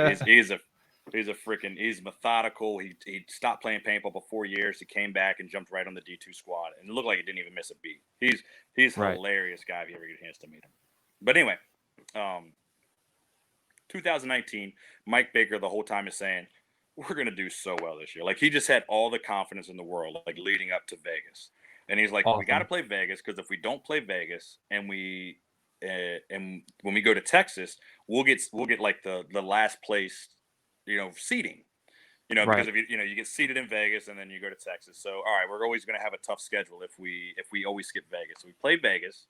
He's methodical. He stopped playing paintball for 4 years. He came back and jumped right on the D2 squad, and it looked like he didn't even miss a beat. He's a Right. hilarious guy if you ever get a chance to meet him. But anyway, 2019, Mike Baker the whole time is saying, we're going to do so well this year. Like, he just had all the confidence in the world, like, leading up to Vegas. And he's like, we got to Awesome. play Vegas, because if we don't play Vegas and and when we go to Texas, we'll get like the last place, seating. Because Right. if you get seated in Vegas and then you go to Texas. So, all right, we're always going to have a tough schedule if we always skip Vegas. So we played Vegas.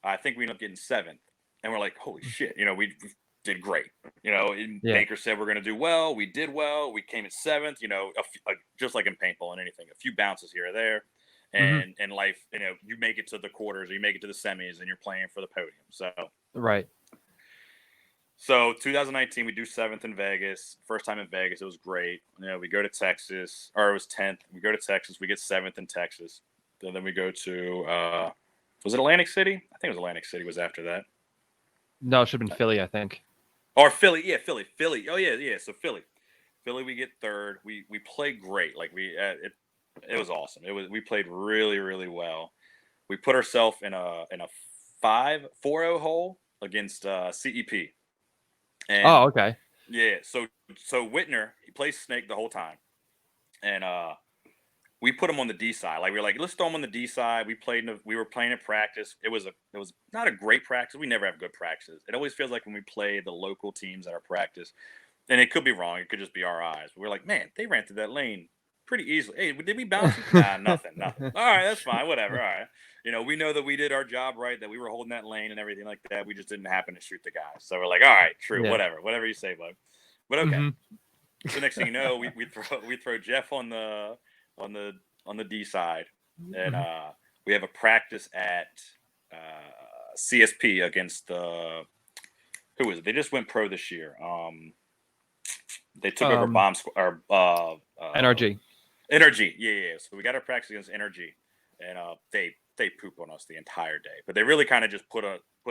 I think we ended up getting 7th, and we're like, holy shit, we did great. And Yeah. Baker said we're going to do well. We did well. We came in 7th. Just like in paintball and anything, a few bounces here or there, Hmm. and in life, you make it to the quarters, or you make it to the semis, and you're playing for the podium. Right. So 2019, we do 7th in Vegas. First time in Vegas, it was great. We go to Texas, or it was 10th. We go to Texas, we get 7th in Texas. And then we go to was it Atlantic City? I think it was Atlantic City was after that. No, it should have been Philly, I think. Or Philly, yeah, Philly. Oh yeah. So Philly, we get 3rd. We played great. Like, it was awesome. We played really, really well. We put ourselves in a 5-4-0 hole against CEP. Oh, And okay. yeah, so Whitner, he plays Snake the whole time, and we put him on the D side. Like we were like, let's throw him on the D side. We were playing in practice. It was not a great practice. We never have good practices. It always feels like when we play the local teams at our practice, and it could be wrong. It could just be our eyes. We're like, man, they ran through that lane pretty easily. Hey, did we bounce it? Nah, nothing. All right, that's fine. Whatever. All right. We know that we did our job right, that we were holding that lane and everything like that. We just didn't happen to shoot the guy. So we're like, all right, true, Yeah. whatever you say, bud. But okay. So next thing you know, we throw Jeff on the D side, and we have a practice at CSP against who is it? They just went pro this year. They took over Bomb Squad or NRG. NRG, yeah. So we got our practice against NRG, and they poop on us the entire day. But they really kind of just put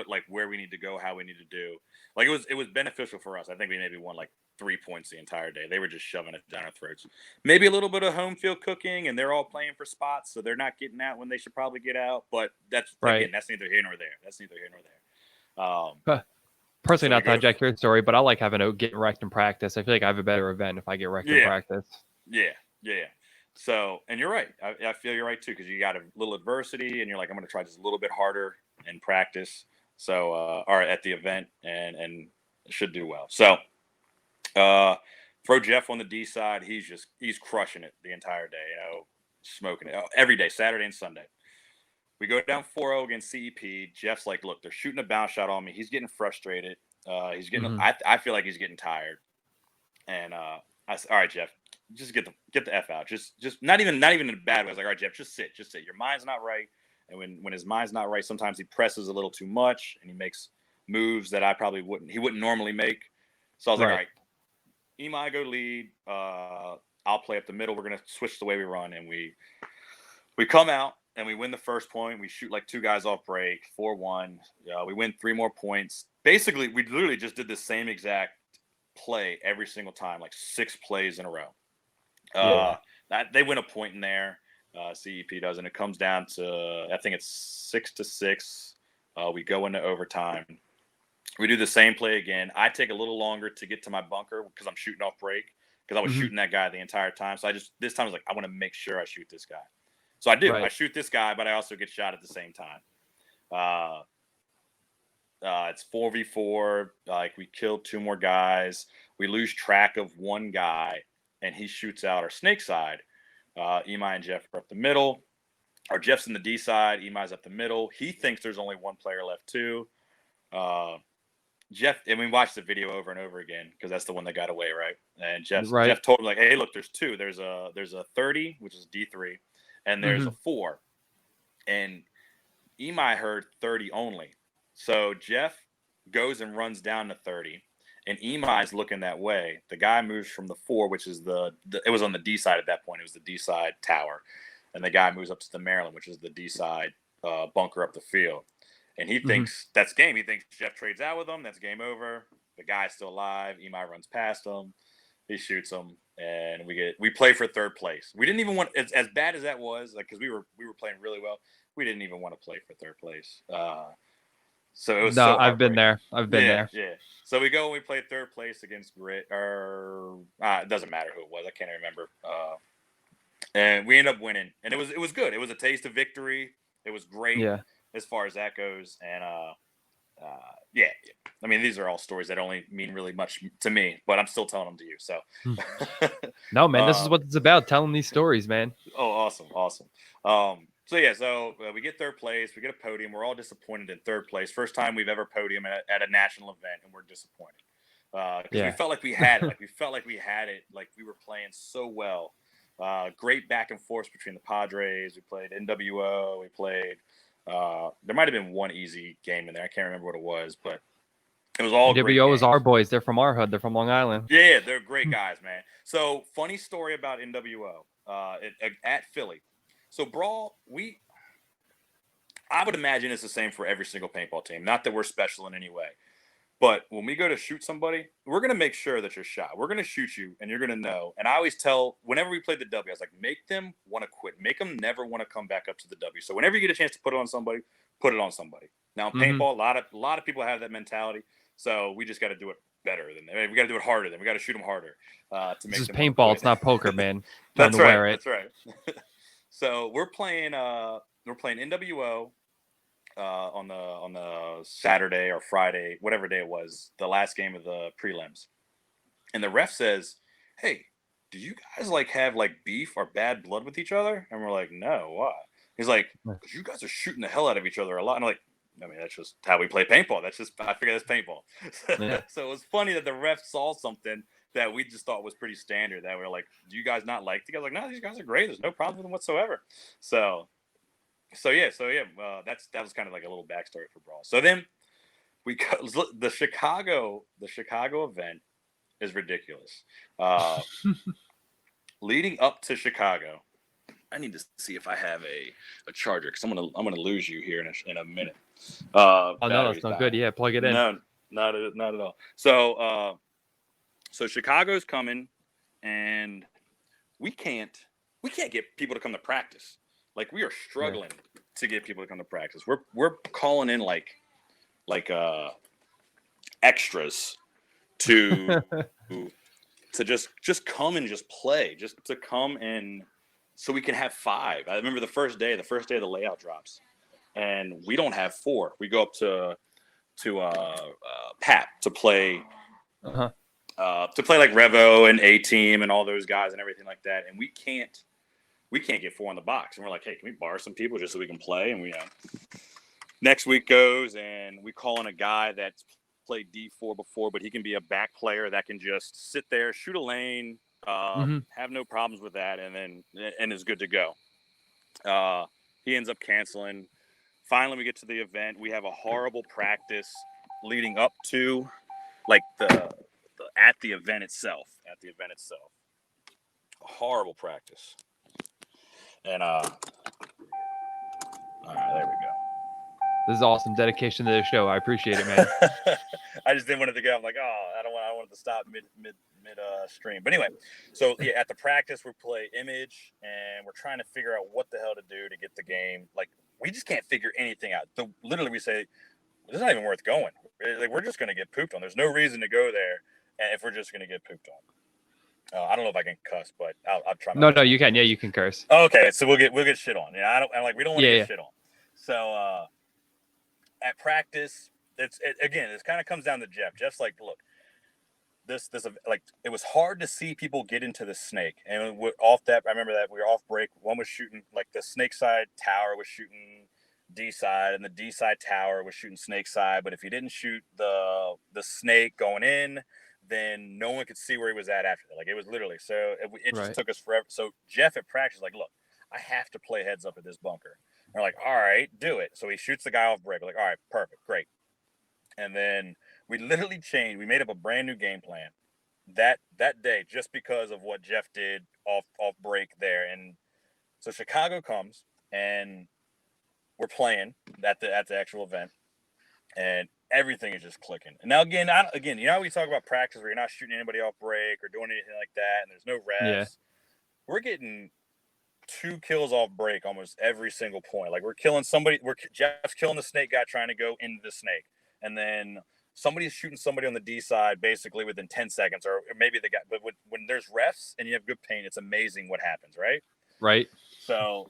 like where we need to go, how we need to do. Like it was beneficial for us. I think we maybe won like 3 points the entire day. They were just shoving it down our throats. Maybe a little bit of home field cooking, and they're all playing for spots, so they're not getting out when they should probably get out. But that's again, that's neither here nor there. Personally, not to hijack your story, but I like getting wrecked in practice. I feel like I have a better event if I get wrecked in practice. Yeah. So, and you're right. I feel you're right too, because you got a little adversity, and you're like, I'm going to try just a little bit harder in practice. So, or at the event, and should do well. So, throw Jeff on the D side. He's crushing it the entire day. Smoking it every day, Saturday and Sunday. We go down 4-0 against CEP. Jeff's like, look, they're shooting a bounce shot on me. He's getting frustrated. He's getting. I feel like he's getting tired. And I said, all right, Jeff, just get the F out. Just not even in a bad way. I was like, all right, Jeff, just sit. Your mind's not right. And when his mind's not right, sometimes he presses a little too much and he makes moves that he wouldn't normally make. So I was like, all right, Imai go lead. I'll play up the middle. We're gonna switch the way we run, and we come out and we win the first point. We shoot like 2 guys off break, 4-1. We win 3 more points. Basically, we literally just did the same exact play every single time, like 6 plays in a row. They win a point in there. CEP does, and it comes down to, I think it's 6-6. We go into overtime. We do the same play again. I take a little longer to get to my bunker because I'm shooting off break, because I was shooting that guy the entire time. So this time I was like, I want to make sure I shoot this guy. So I do. I shoot this guy, but I also get shot at the same time. It's 4v4. Like, we killed 2 more guys. We lose track of one guy, and he shoots out our snake side. Imai and Jeff are up the middle. Or Jeff's in the D side. Imai's up the middle. He thinks there's only one player left too. Jeff, and we watched the video over and over again because that's the one that got away, right? And Jeff told me, like, hey, look, there's 2. There's a 30, which is D3, and there's a 4. And Imai heard 30 only. So Jeff goes and runs down to 30, and Imai's looking that way. The guy moves from the 4, which is it was on the D side at that point. It was the D side tower. And the guy moves up to the Maryland, which is the D side bunker up the field. And he thinks that's game. He thinks Jeff trades out with him. That's game over. The guy's still alive. Imai runs past him. He shoots him, and we play for 3rd place. We didn't even want, as bad as that was, like, because we were playing really well. We didn't even want to play for 3rd place. So it was. No, I've been there. There. Yeah. So we go and we play 3rd place against Grit, or it doesn't matter who it was. I can't remember. And we end up winning, and it was good. It was a taste of victory. It was great. Yeah. As far as that goes. And I mean, these are all stories that only mean really much to me, but I'm still telling them to you. So no, man, this is what it's about, telling these stories, man. Oh, awesome. So we get 3rd place, we get a podium. We're all disappointed in 3rd place. First time we've ever podium at a national event, and we're disappointed. Because we felt like we had it. Like, we were playing so well. Great back and forth between the Padres. We played NWO. We played there might have been one easy game in there. I can't remember what it was, but it was all great. NWO is our boys. They're from our hood. They're from Long Island. Yeah, they're great guys, man. So, funny story about NWO at Philly. So, Brawl, I would imagine it's the same for every single paintball team. Not that we're special in any way. But when we go to shoot somebody, we're going to make sure that you're shot. We're going to shoot you, and you're going to know. And I always tell, whenever we play the W, I was like, make them want to quit. Make them never want to come back up to the W. So whenever you get a chance to put it on somebody, put it on somebody. Now, in paintball, a lot of people have that mentality. So we just got to do it better than them. I mean, we got to do it harder than. We got to shoot them harder to make. This is paintball. It's not poker, man. That's right. That's right. So we're playing NWO on the Saturday or Friday, whatever day it was, the last game of the prelims. And the ref says, "Hey, do you guys like have like beef or bad blood with each other?" And we're like, "No, why?" He's like, "Because you guys are shooting the hell out of each other a lot." And I'm like, I mean, that's just how we play paintball. I figure that's paintball. Yeah. So it was funny that the ref saw something that we just thought was pretty standard. That we're like, "Do you guys not like?" The guys like, "No, these guys are great. There's no problem with them whatsoever." So that was kind of like a little backstory for Brawl. So then we got the Chicago event is ridiculous. Leading up to Chicago, I need to see if I have a charger because I'm gonna lose you here in a minute. Oh no, that's not good. Yeah, plug it in. No, not at all. So Chicago's coming, and we can't get people to come to practice. Like we are struggling to get people to come to practice. We're calling in like extras to just come and just play, just to come and so we can have 5. I remember the first day of the layout drops, and we don't have 4. We go up to Pat to play to play like Revo and A Team and all those guys and everything like that, and we can't get 4 on the box. And we're like, "Hey, can we borrow some people just so we can play?" And we next week goes, and we call in a guy that's played D4 before, but he can be a back player that can just sit there, shoot a lane, have no problems with that, and is good to go. He ends up canceling. Finally, we get to the event. We have a horrible practice leading up to like at the event itself. A horrible practice. And all right, there we go. This is awesome dedication to the show. I appreciate it, man. I just didn't want it to go. I'm like, I don't want it to stop mid stream. But anyway, so yeah, at the practice we play image, and we're trying to figure out what the hell to do to get the game. Like we just can't figure anything out. Literally, we say it's not even worth going. Like we're just going to get pooped on. There's no reason to go there, and if we're just going to get pooped on. I don't know if I can cuss, but I'll try. No, you can. Yeah, you can curse. Okay, so we'll get shit on. Yeah, we don't want to get shit on. So at practice, it kind of comes down to Jeff. Jeff's like, look, this like it was hard to see people get into the snake, and off that I remember that we were off break. One was shooting like the snake side tower was shooting D side, and the D side tower was shooting snake side. But if you didn't shoot the snake going in, then no one could see where he was at after that. Like it was literally it just took us forever. So Jeff at practice like, look, I have to play heads up at this bunker. And we're like, all right, do it. So he shoots the guy off break. We're like, all right, perfect, great. And then we literally changed. We made up a brand new game plan that day just because of what Jeff did off break there. And so Chicago comes, and we're playing at the actual event, and everything is just clicking. And now again, you know how we talk about practice where you're not shooting anybody off break or doing anything like that, and there's no refs. Yeah. We're getting 2 kills off break almost every single point. Like we're killing somebody. Jeff's killing the snake guy trying to go into the snake, and then somebody's shooting somebody on the D side basically within 10 seconds, or maybe the guy. But when there's refs and you have good paint, it's amazing what happens, right? Right. So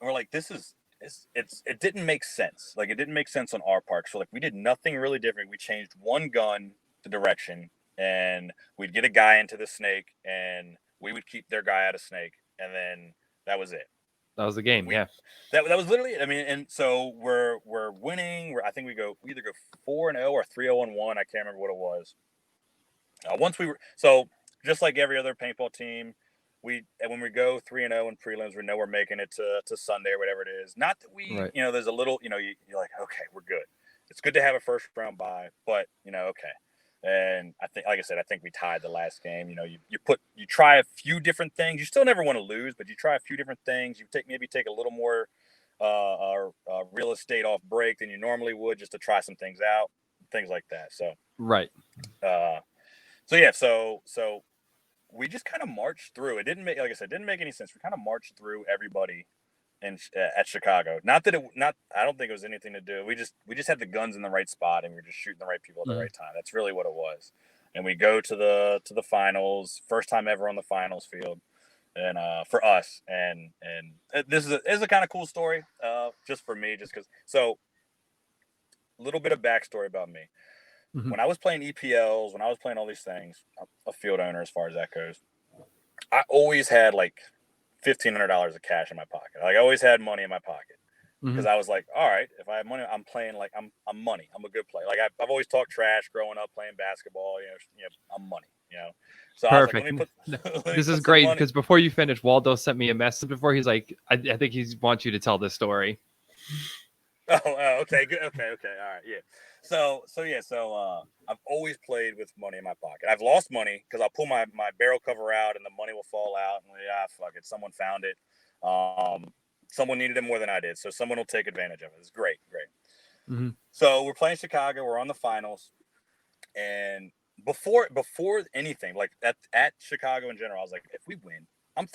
we're like, it didn't make sense. Like it didn't make sense on our part. So like we did nothing really different. We changed one gun, the direction, and we'd get a guy into the snake, and we would keep their guy out of snake, and then that was it. That was the game. Yeah. That was literally it. I mean, and so we're winning. I think we either go 4-0 or 3-0-1. I can't remember what it was. So just like every other paintball team, when we go 3-0 in prelims, we know we're making it to Sunday or whatever it is. Not that we, there's a little, you're like, okay, we're good. It's good to have a first round bye, but okay. And I think, like I said, I think we tied the last game. You try a few different things. You still never want to lose, but you try a few different things. You take a little more real estate off break than you normally would, just to try some things out, things like that. So right. So we just kind of marched through. It didn't make any sense. We kind of marched through everybody at Chicago. I don't think it was anything to do. We just had the guns in the right spot, and we were just shooting the right people at the right time. That's really what it was. And we go to the finals, first time ever on the finals field. and for us, and this is a kind of cool story, just for me, just because. So, a little bit of backstory about me. Mhm. When I was playing EPLs, when I was playing all these things, I'm a field owner as far as that goes. I always had like $1,500 of cash in my pocket. Like I always had money in my pocket because Mhm. I was like, all right, if I have money, I'm playing like I'm money. I'm a good player. Like I've always talked trash growing up playing basketball. I'm money. So I was like, let Perfect. me put let me This is put some great money. because before you finish, Waldo sent me a message before. He's like, I think he wants you to tell this story. Okay, good. Okay, all right, yeah. So I've always played with money in my pocket. I've lost money because I'll pull my barrel cover out and the money will fall out. And fuck it, someone found it. Someone needed it more than I did, so someone will take advantage of it. It's great. Mm-hmm. So we're playing Chicago. We're on the finals, and before anything, like at Chicago in general, I was like, if we win, I'm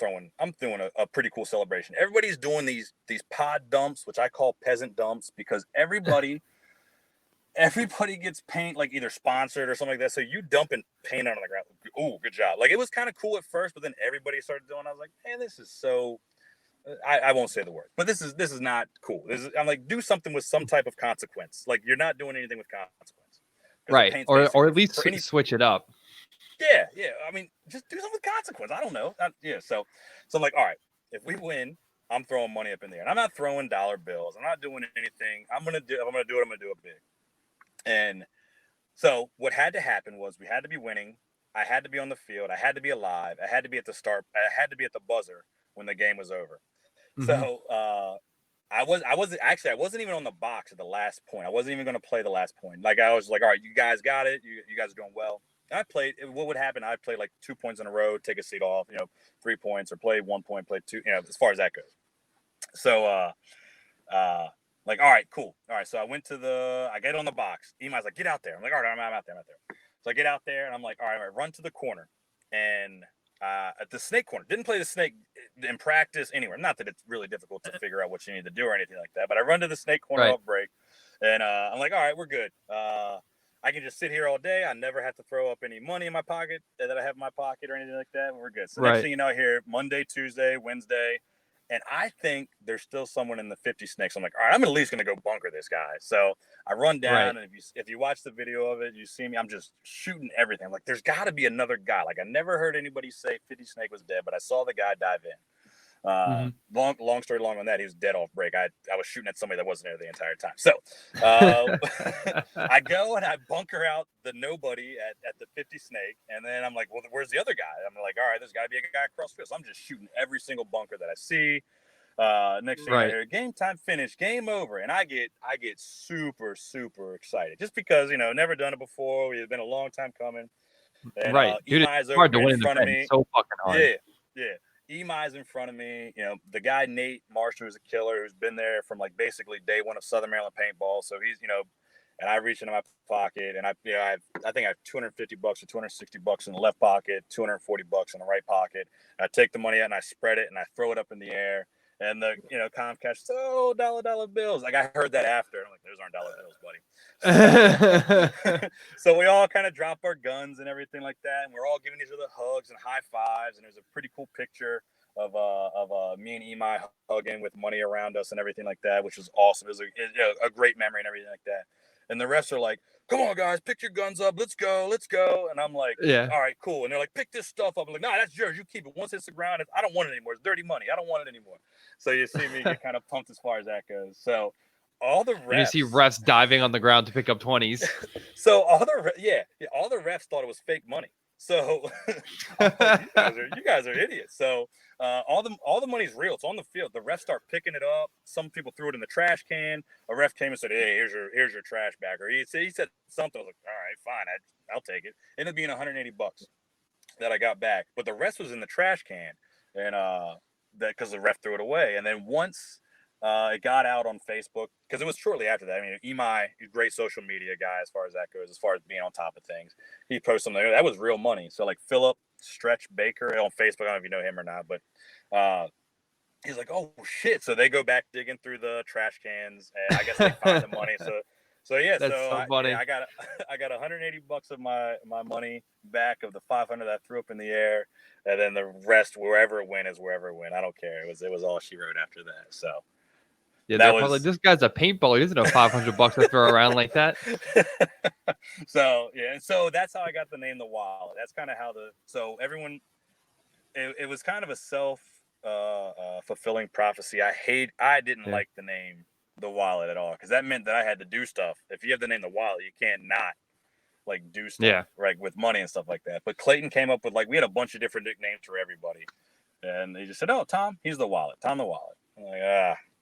doing a pretty cool celebration. Everybody's doing these pod dumps, which I call peasant dumps, because everybody gets paint, like either sponsored or something like that. So you dumping paint on the ground. Ooh, good job. Like it was kind of cool at first, but then everybody started doing it. I was like, man, this is so. I won't say the word, but this is not cool. I'm like, do something with some type of consequence. Like you're not doing anything with consequence because the Right. paint's Or basically at least for any. switch it up. Yeah. I mean, just do something with consequence. I don't know. So I'm like, all right, if we win, I'm throwing money up in the air. And I'm not throwing dollar bills. I'm not doing anything. If I'm gonna do it, I'm gonna do it big. And so what had to happen was we had to be winning. I had to be on the field. I had to be alive. I had to be at the start. I had to be at the buzzer when the game was over. Mm-hmm. So I wasn't even on the box at the last point. I wasn't even going to play the last point. Like I was like, all right, you guys got it. You guys are doing well. I played. What would happen? I'd play like 2 points in a row, take a seat off, 3 points, or play 1 point, play two, as far as that goes. So, like, all right, cool. All right. So I get on the box. Emi's like, get out there. I'm like, all right, I'm out there. So I get out there and I'm like, all right, I run to the corner and at the snake corner. Didn't play the snake in practice anywhere. Not that it's really difficult to figure out what you need to do or anything like that, but I run to the snake corner Right. off break and I'm like, all right, we're good. I can just sit here all day. I never have to throw up any money in my pocket that I have in my pocket or anything like that. We're good. So next thing you know, here Monday, Tuesday, Wednesday, and I think there's still someone in the 50 snakes. I'm like, all right, I'm at least gonna go bunker this guy. So I run down, Right. and if you watch the video of it, you see me. I'm just shooting everything. I'm like, there's got to be another guy. Like I never heard anybody say 50 snake was dead, but I saw the guy dive in. Mm-hmm. Long story long on that, he was dead off break. I was shooting at somebody that wasn't there the entire time. So I go and I bunker out the nobody at the 50 snake, and then I'm like, well, where's the other guy? I'm like, all right, there's got to be a guy across field. So I'm just shooting every single bunker that I see. Next thing I hear, game time finished, game over, and I get super excited just because never done it before. We've been a long time coming, and Right. Dude, it's Emi's hard over to in win an front of event. me. It's so fucking hard. Yeah. Emi's in front of me. The guy Nate Marshall, who's a killer, who's been there from like basically day one of Southern Maryland paintball. So he's and I reach into my pocket and I think I have $250 or $260 in the left pocket, $240 in the right pocket. I take the money out and I spread it and I throw it up in the air. And the Comcast, dollar bills. Like I heard that after. I'm like, those aren't dollar bills, buddy. So we all kind of drop our guns and everything like that, and we're all giving each other hugs and high fives. And there's a pretty cool picture of me and Emi hugging with money around us and everything like that, which was awesome. It was a great memory and everything like that. And the refs are like, come on, guys, pick your guns up. Let's go. And I'm like, Yeah. all right, cool. And they're like, pick this stuff up. I'm like, nah, that's yours. You keep it. Once it's the ground, I don't want it anymore. It's dirty money. I don't want it anymore. So you see me get kind of pumped as far as that goes. So all the refs. And you see refs diving on the ground to pick up 20s. So all the refs thought it was fake money. So like, you guys are idiots. So all the money's real. It's on the field. The refs start picking it up. Some people threw it in the trash can. A ref came and said, "Hey, here's your trash bag." Or he said something. I was like, "All right, fine. I'll take it." Ended up being $180 that I got back, but the rest was in the trash can, and that because the ref threw it away. And then once it got out on Facebook, because it was shortly after that. I mean, Emi, great social media guy as far as that goes, as far as being on top of things. He posted something that was real money. So like Philip Stretch Baker on Facebook, I don't know if you know him or not, but he's like, oh shit. So they go back digging through the trash cans, and I guess they find the money. So So yeah, That's so funny. I got I got $180 of my money back of the 500 that I threw up in the air, and then the rest wherever it went is wherever it went. I don't care. It was all she wrote after that. So Yeah, that they're probably was this guy's a paintballer. He doesn't know $500 to throw around like that. so yeah, and so that's how I got the name the Wallet. That's kind of how everyone. It was kind of a self fulfilling prophecy. I didn't like the name the Wallet at all because that meant that I had to do stuff. If you have the name the Wallet, you can't not like do stuff right with money and stuff like that. But Clayton came up with we had a bunch of different nicknames for everybody, and he just said, "Oh, Tom, he's the Wallet. Tom the Wallet." I'm like,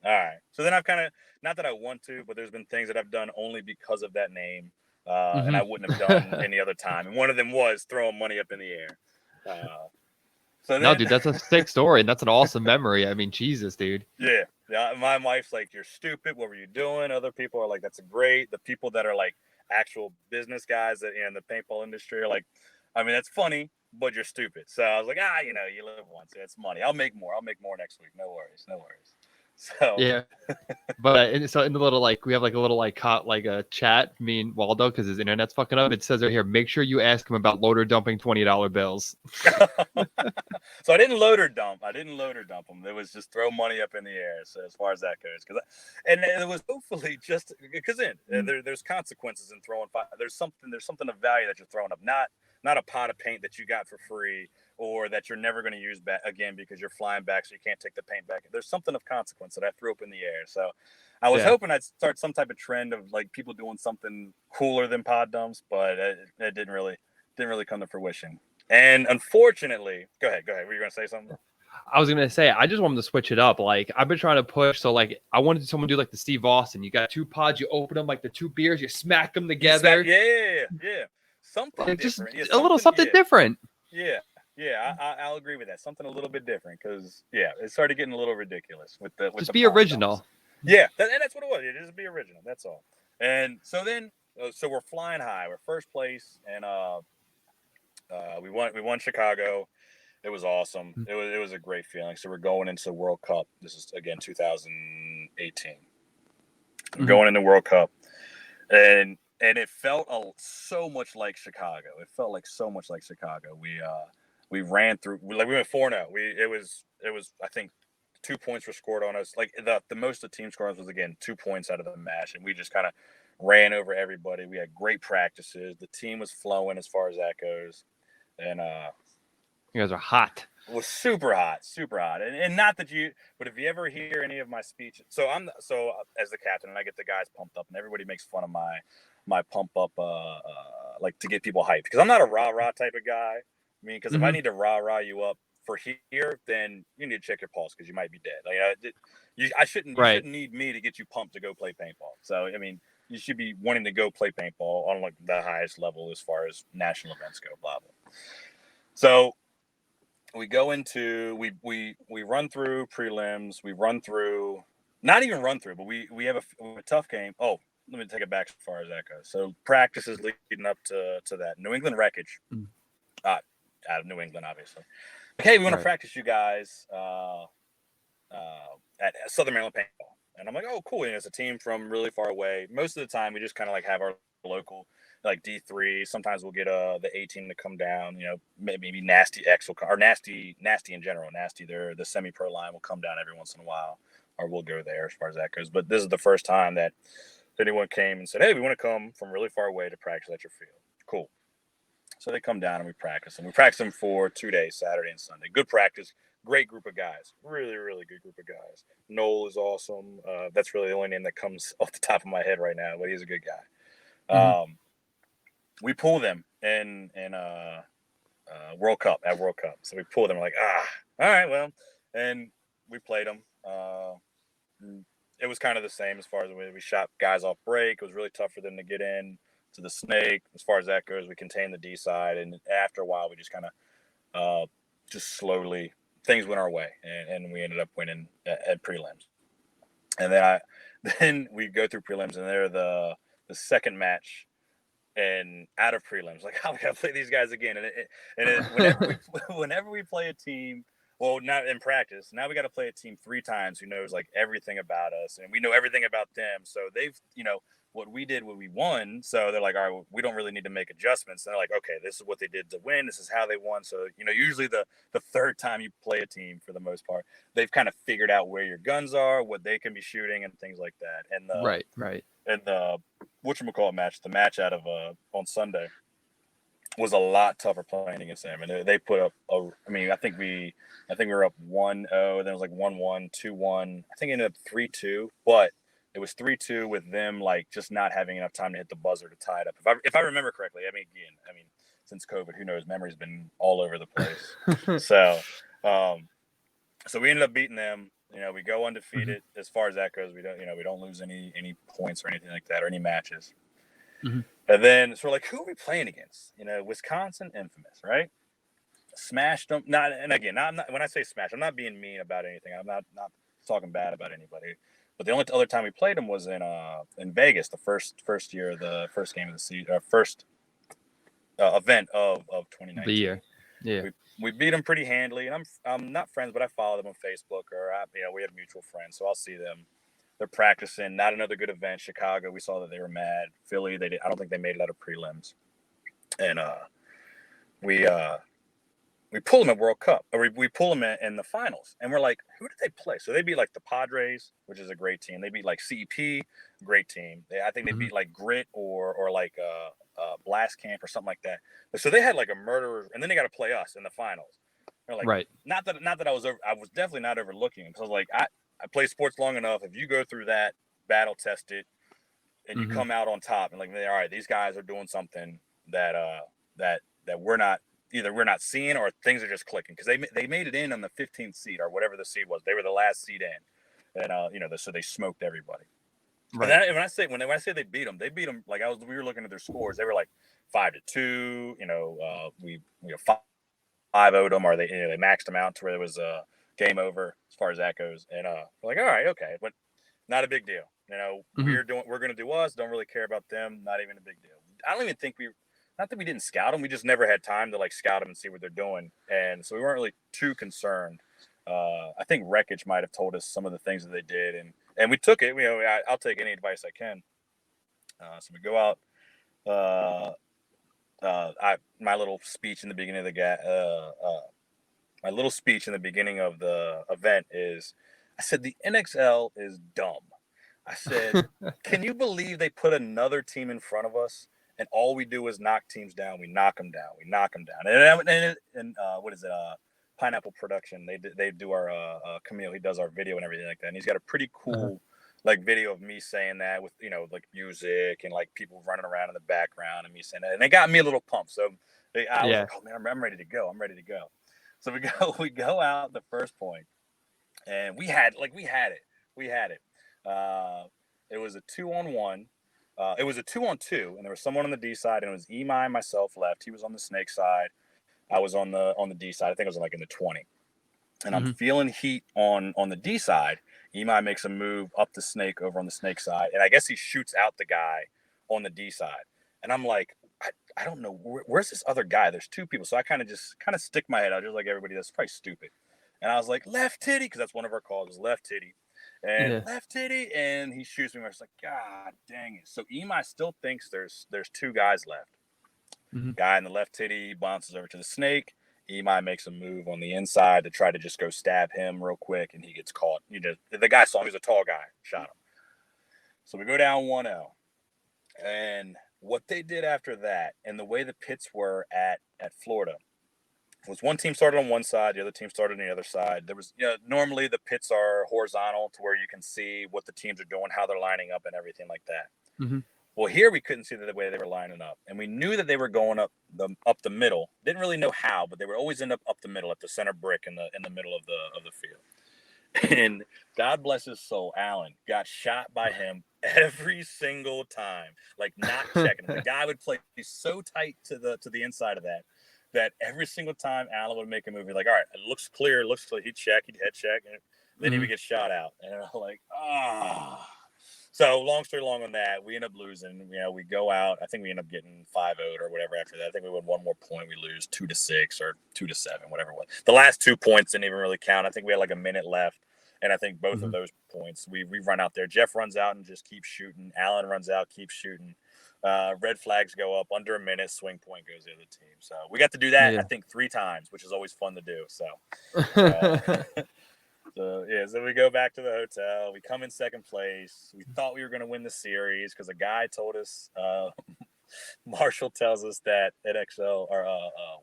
all right. So then I've kind of, not that I want to, but there's been things that I've done only because of that name, and I wouldn't have done any other time. And one of them was throwing money up in the air. No, dude, that's a sick story, and that's an awesome memory. I mean, Jesus, dude. Yeah. My wife's like, "You're stupid. What were you doing?" Other people are like, "That's great." The people that are like actual business guys that in the paintball industry are like, "I mean, that's funny, but you're stupid." So I was like, you live once. It's money. I'll make more next week. No worries. So yeah, but so in the little we have a little a chat. Me and Waldo, because his internet's fucking up. It says right here, make sure you ask him about loader dumping $20 bills. So I didn't loader dump them. It was just throw money up in the air. So as far as that goes, and it was hopefully just because there's consequences in throwing. There's something of value that you're throwing up, not a pot of paint that you got for free or that you're never going to use back again because you're flying back, so you can't take the paint back. There's something of consequence that I threw up in the air. So I was hoping I'd start some type of trend of people doing something cooler than pod dumps, but it didn't really come to fruition. And unfortunately, go ahead. Were you going to say something? I was going to say, I just want them to switch it up. I've been trying to push. So, I wanted someone to do the Steve Austin. You got two pods, you open them the two beers, you smack them together. Yeah. Something different. Just a little something different. Yeah. I'll agree with that. Something a little bit different because, it started getting a little ridiculous with the. Just be original. Dumps. Yeah, and that's what it was. Just be original. That's all. And so then, we're flying high. We're first place, and we won Chicago. It was awesome. It was a great feeling. So we're going into the World Cup. This is again 2018. We're going into World Cup, and it felt so much like Chicago. It felt like so much like Chicago. We ran through. We went 4-0. It was I think 2 points were scored on us. The most the team scored was again 2 points out of the match, and we just kind of ran over everybody. We had great practices. The team was flowing as far as that goes, and you guys are hot. It was super hot, and not that but if you ever hear any of my speeches, so as the captain, and I get the guys pumped up, and everybody makes fun of my pump up, to get people hyped because I'm not a rah type of guy. I mean, because if I need to rah you up for here, then you need to check your pulse because you might be dead. You shouldn't need me to get you pumped to go play paintball. So I mean, you should be wanting to go play paintball on the highest level as far as national events go. Blah blah. So we go into we run through prelims. We run through not even run through, but we have a tough game. Oh, let me take it back as far as that goes. So practices leading up to that New England Wreckage, out of New England, obviously. Okay, we want to practice you guys at Southern Maryland Paintball, and I'm like, oh, cool. And it's a team from really far away. Most of the time, we just kind of have our local. D3. Sometimes we'll get the A team to come down. Maybe Nasty X will come, or Nasty in general. Nasty, the semi-pro line will come down every once in a while, or we'll go there as far as that goes. But this is the first time that anyone came and said, "Hey, we want to come from really far away to practice at your field." Cool. So they come down and we practice them for 2 days, Saturday and Sunday. Good practice. Great group of guys. Really, really good group of guys. Noel is awesome. That's really the only name that comes off the top of my head right now, but he's a good guy. We pull them in World Cup. So we pull them all right, well, and we played them. It was kind of the same as far as the way we shot guys off break. It was really tough for them to get in to the snake. As far as that goes, we contained the D side, and after a while, we just kind of just slowly things went our way, and we ended up winning at prelims. And then we go through prelims, and they're the second match. And out of prelims, how we gotta play these guys again. And whenever we play a team Well, not in practice. Now we got to play a team 3 times who knows like everything about us, and we know everything about them. So they've, what we did when we won. So they're like, all right, well, we don't really need to make adjustments. And they're like, okay, this is what they did to win. This is how they won. So, usually the third time you play a team, for the most part, they've kind of figured out where your guns are, what they can be shooting, and things like that. And right. And the whatchamacallit match, the match out of on Sunday, was a lot tougher playing against them. And they put up I think we were up 1-0, then it was like 1-1, 2-1. I think it ended up 3-2, but it was 3-2 with them like just not having enough time to hit the buzzer to tie it up. If I remember correctly, I mean, since COVID, who knows, memory's been all over the place. So we ended up beating them. We go undefeated. As far as that goes. We don't lose any points or anything like that, or any matches. Mm-hmm. And then so we're like, who are we playing against? Wisconsin, infamous, right? Smashed them. When I say smash, I'm not being mean about anything. I'm not talking bad about anybody. But the only other time we played them was in Vegas, the first year, the first game of the season, first event of 2019. The year, yeah. We beat them pretty handily, and I'm not friends, but I follow them on Facebook, or we have mutual friends, so I'll see them. They're practicing. Not another good event. Chicago, we saw that they were mad. Philly, I don't think they made it out of prelims. And we pull them at World Cup, or we pull them in the finals, and we're like, who did they play? So they beat like the Padres, which is a great team. They beat like CEP, great team. I think they beat like Grit or like Blast Camp or something like that. So they had like a murderer, and then they got to play us in the finals. They're like, right. Not that I was definitely not overlooking them, because I was like, I play sports long enough. If you go through that, battle test it, and you come out on top, and like, all right, these guys are doing something that we're not seeing, or things are just clicking, because they made it in on the 15th seed or whatever the seed was. They were the last seed in, and so they smoked everybody. Right. And when I say they beat them like we were looking at their scores. They were like 5-2. We 5-0'd them, or they maxed them out to where it was game over as far as that goes. And we're like, all right, okay, but not a big deal. We're going to do us. Don't really care about them. Not even a big deal. I don't even think not that we didn't scout them. We just never had time to like scout them and see what they're doing. And so we weren't really too concerned. I think Wreckage might have told us some of the things that they did, and we took it. I'll take any advice I can. So we go out. My little speech in the beginning of the event is, I said, the NXL is dumb. I said, can you believe they put another team in front of us, and all we do is knock teams down? We knock them down. And what is it? Pineapple Production. They do our Camille. He does our video and everything like that. And he's got a pretty cool like video of me saying that with like music and like people running around in the background and me saying that. And they got me a little pumped. So I was like, oh man, I'm ready to go. So we go out the first point, and we had it. It was a 2-on-1. It was a 2-on-2, and there was someone on the D side, and it was Imai and myself left. He was on the Snake side. I was on the D side. I think it was like in the 20. And I'm feeling heat on the D side. Imai makes a move up the Snake over on the Snake side, and I guess he shoots out the guy on the D side. And I'm like, I don't know, where's this other guy? There's two people. So I kind of stick my head out, just like everybody. That's probably stupid. And I was like, left titty, because that's one of our calls, is left titty. And left titty, and he shoots me. I was like, God dang it. So Imai still thinks there's two guys left. Guy in the left titty bounces over to the Snake. Imai makes a move on the inside to try to just go stab him real quick, and he gets caught. The guy saw him. He's a tall guy. Shot him. So we go down 1-0. And what they did after that, and the way the pits were at Florida, was one team started on one side, the other team started on the other side. There was, normally the pits are horizontal to where you can see what the teams are doing, how they're lining up, and everything like that. Well, here we couldn't see the way they were lining up, and we knew that they were going up the middle. Didn't really know how, but they would always end up the middle at the center brick in the middle of the field. And God bless his soul, Allen got shot by him every single time, like not checking. The guy would play so tight to the inside of that every single time Allen would make a move, he'd like, all right, it looks clear. He'd head check, and then he would get shot out. And I'm like, So long story long on that, we end up losing. We go out. I think we end up getting 5-0 or whatever after that. I think we win one more point. We lose 2-6 or 2-7, whatever it was. The last 2 points didn't even really count. I think we had like a minute left. And I think both of those points, we run out there. Jeff runs out and just keeps shooting. Allen runs out, keeps shooting. Red flags go up under a minute. Swing point goes to the other team. So we got to do that, I think, 3 times, which is always fun to do. So we go back to the hotel. We come in second place. We thought we were going to win the series because a guy told us, Marshall tells us that at XL or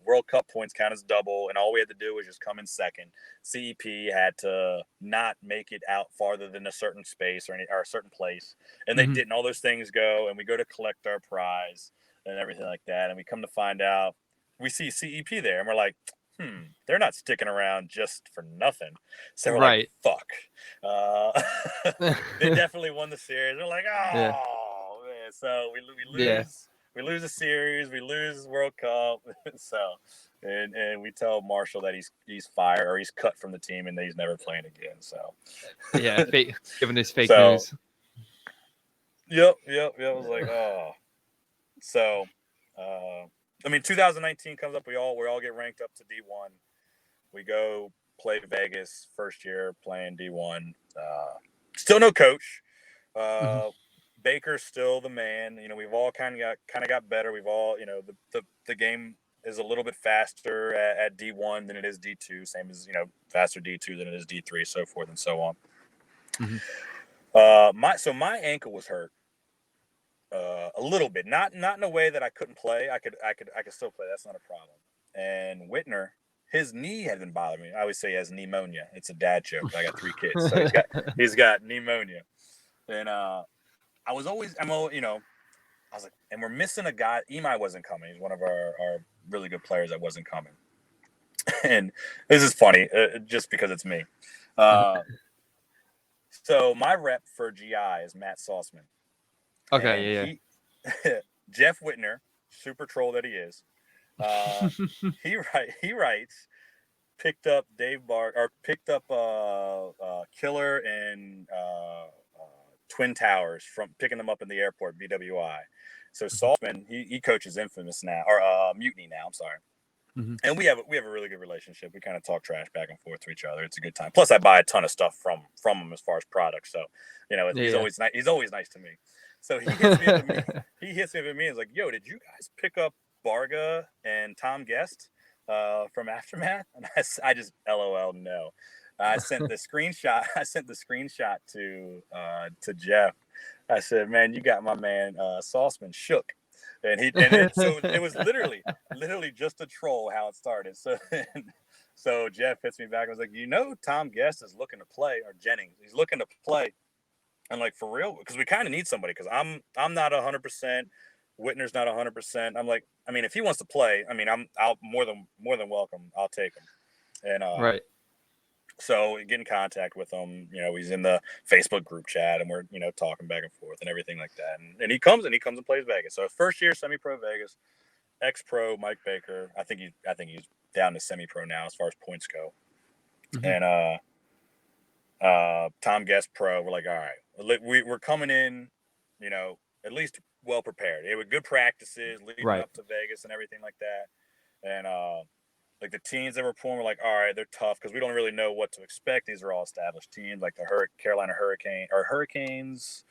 World Cup points count as double, and all we had to do was just come in second. CEP had to not make it out farther than a certain space or a certain place, and they didn't. All those things go, and we go to collect our prize and everything like that, and we come to find out we see CEP there, and we're like, they're not sticking around just for nothing. So we're like, fuck. They definitely won the series. We're like, oh, man. So we lose. Yeah. We lose a series. We lose World Cup. And we tell Marshall that he's fired or he's cut from the team and that he's never playing again. So yeah, giving us fake news. Yep. I was like, oh. So, 2019 comes up. We all get ranked up to D1. We go play Vegas first year playing D1. Still no coach. Baker's still the man. We've all kind of got better. We've all, the game is a little bit faster at D1 than it is D2. Same as, faster D2 than it is D3, so forth and so on. My ankle was hurt a little bit, not in a way that I couldn't play. I could still play. That's not a problem. And Whitner, his knee had been bothering me. I always say he has pneumonia. It's a dad joke. I got 3 kids, so he's got pneumonia. And I was like, and we're missing a guy. Imai wasn't coming. He's one of our really good players that wasn't coming. And this is funny, just because it's me. So my rep for GI is Matt Sauceman. Okay, Jeff Whitner, super troll that he is. He writes, picked up Killer and Twin Towers from picking them up in the airport, BWI. So Saltzman, he coaches Infamous now, or Mutiny now. I'm sorry. And we have a really good relationship. We kind of talk trash back and forth to each other. It's a good time. Plus, I buy a ton of stuff from him as far as products. So, he's always nice. He's always nice to me. So he hits me at me and is like, "Yo, did you guys pick up Barga and Tom Guest from Aftermath?" And I just LOL no. I sent the screenshot. To Jeff. I said, "Man, you got my man Sauceman shook." So it was literally just a troll how it started. So Jeff hits me back and was like, Tom Guest is looking to play, or Jennings. He's looking to play. I'm like, for real? Because we kind of need somebody. Because I'm not 100%. Whitner's not 100%. I'm like, if he wants to play, I'll more than welcome. I'll take him. And right. So get in contact with him. He's in the Facebook group chat, and we're talking back and forth and everything like that. And he comes and plays Vegas. So first year semi-pro Vegas, ex-pro Mike Baker. I think he's down to semi-pro now as far as points go. And Tom Guest pro. We're like, all right, we're coming in, at least well prepared. It was good practices leading up to Vegas and everything like that. And like the teams that were pulling were like, all right, they're tough because we don't really know what to expect. These are all established teams, like the Carolina Hurricanes.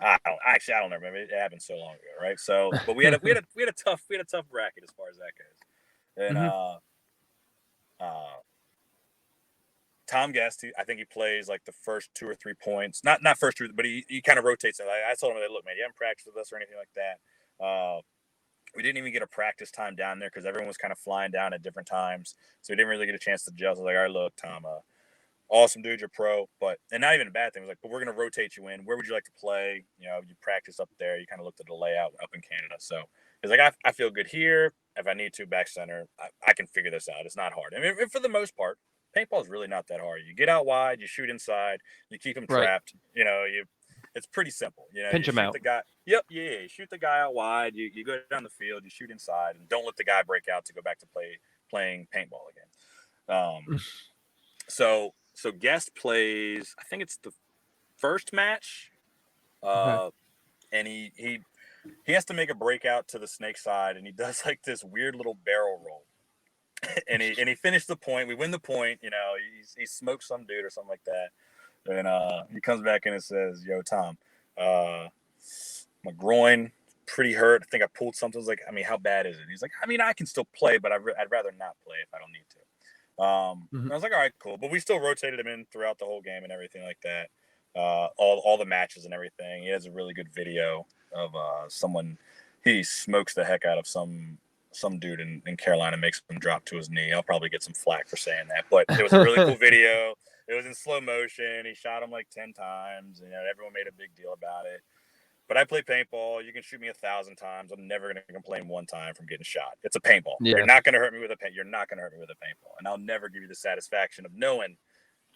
I don't know. Remember, it happened so long ago, right? So, but we had a tough bracket as far as that goes. And Tom Guest, I think he plays like the first 2 or 3 points. Not first 2, but he kind of rotates it. I told him, look, man, you haven't practiced with us or anything like that. We didn't even get a practice time down there because everyone was kind of flying down at different times. So we didn't really get a chance to gel. So I was like, all right, look, Tom, awesome dude, you're pro. But not even a bad thing. It was like, but we're going to rotate you in. Where would you like to play? You practice up there. You kind of looked at the layout up in Canada. So it's like, I feel good here. If I need to, back center, I can figure this out. It's not hard. For the most part, paintball is really not that hard. You get out wide, you shoot inside, you keep them trapped. It's pretty simple. Pinch you him out. The guy. Yep. Yeah. You shoot the guy out wide. You go down the field. You shoot inside, and don't let the guy break out to go back to playing paintball again. So Guest plays. I think it's the first match Okay. And he has to make a breakout to the snake side, and he does like this weird little barrel roll. and he finished the point. We win the point. You know, he smoked some dude or something like that. And he comes back in and says, "Yo, Tom, my groin pretty hurt. I think I pulled something." I was like, "I mean, how bad is it?" He's like, "I mean, I can still play, but I'd rather not play if I don't need to." And I was like, "All right, cool." But we still rotated him in throughout the whole game and everything like that. All the matches and everything. He has a really good video of someone. He smokes the heck out of some dude in Carolina, makes him drop to his knee. I'll probably get some flack for saying that, but it was a really cool video. It was in slow motion. He shot him like 10 times. You know, everyone made a big deal about it. But I play paintball. You can shoot me 1,000 times. I'm never going to complain one time from getting shot. It's a paintball. Yeah. You're not going to hurt me with a paint. You're not going to hurt me with a paintball. And I'll never give you the satisfaction of knowing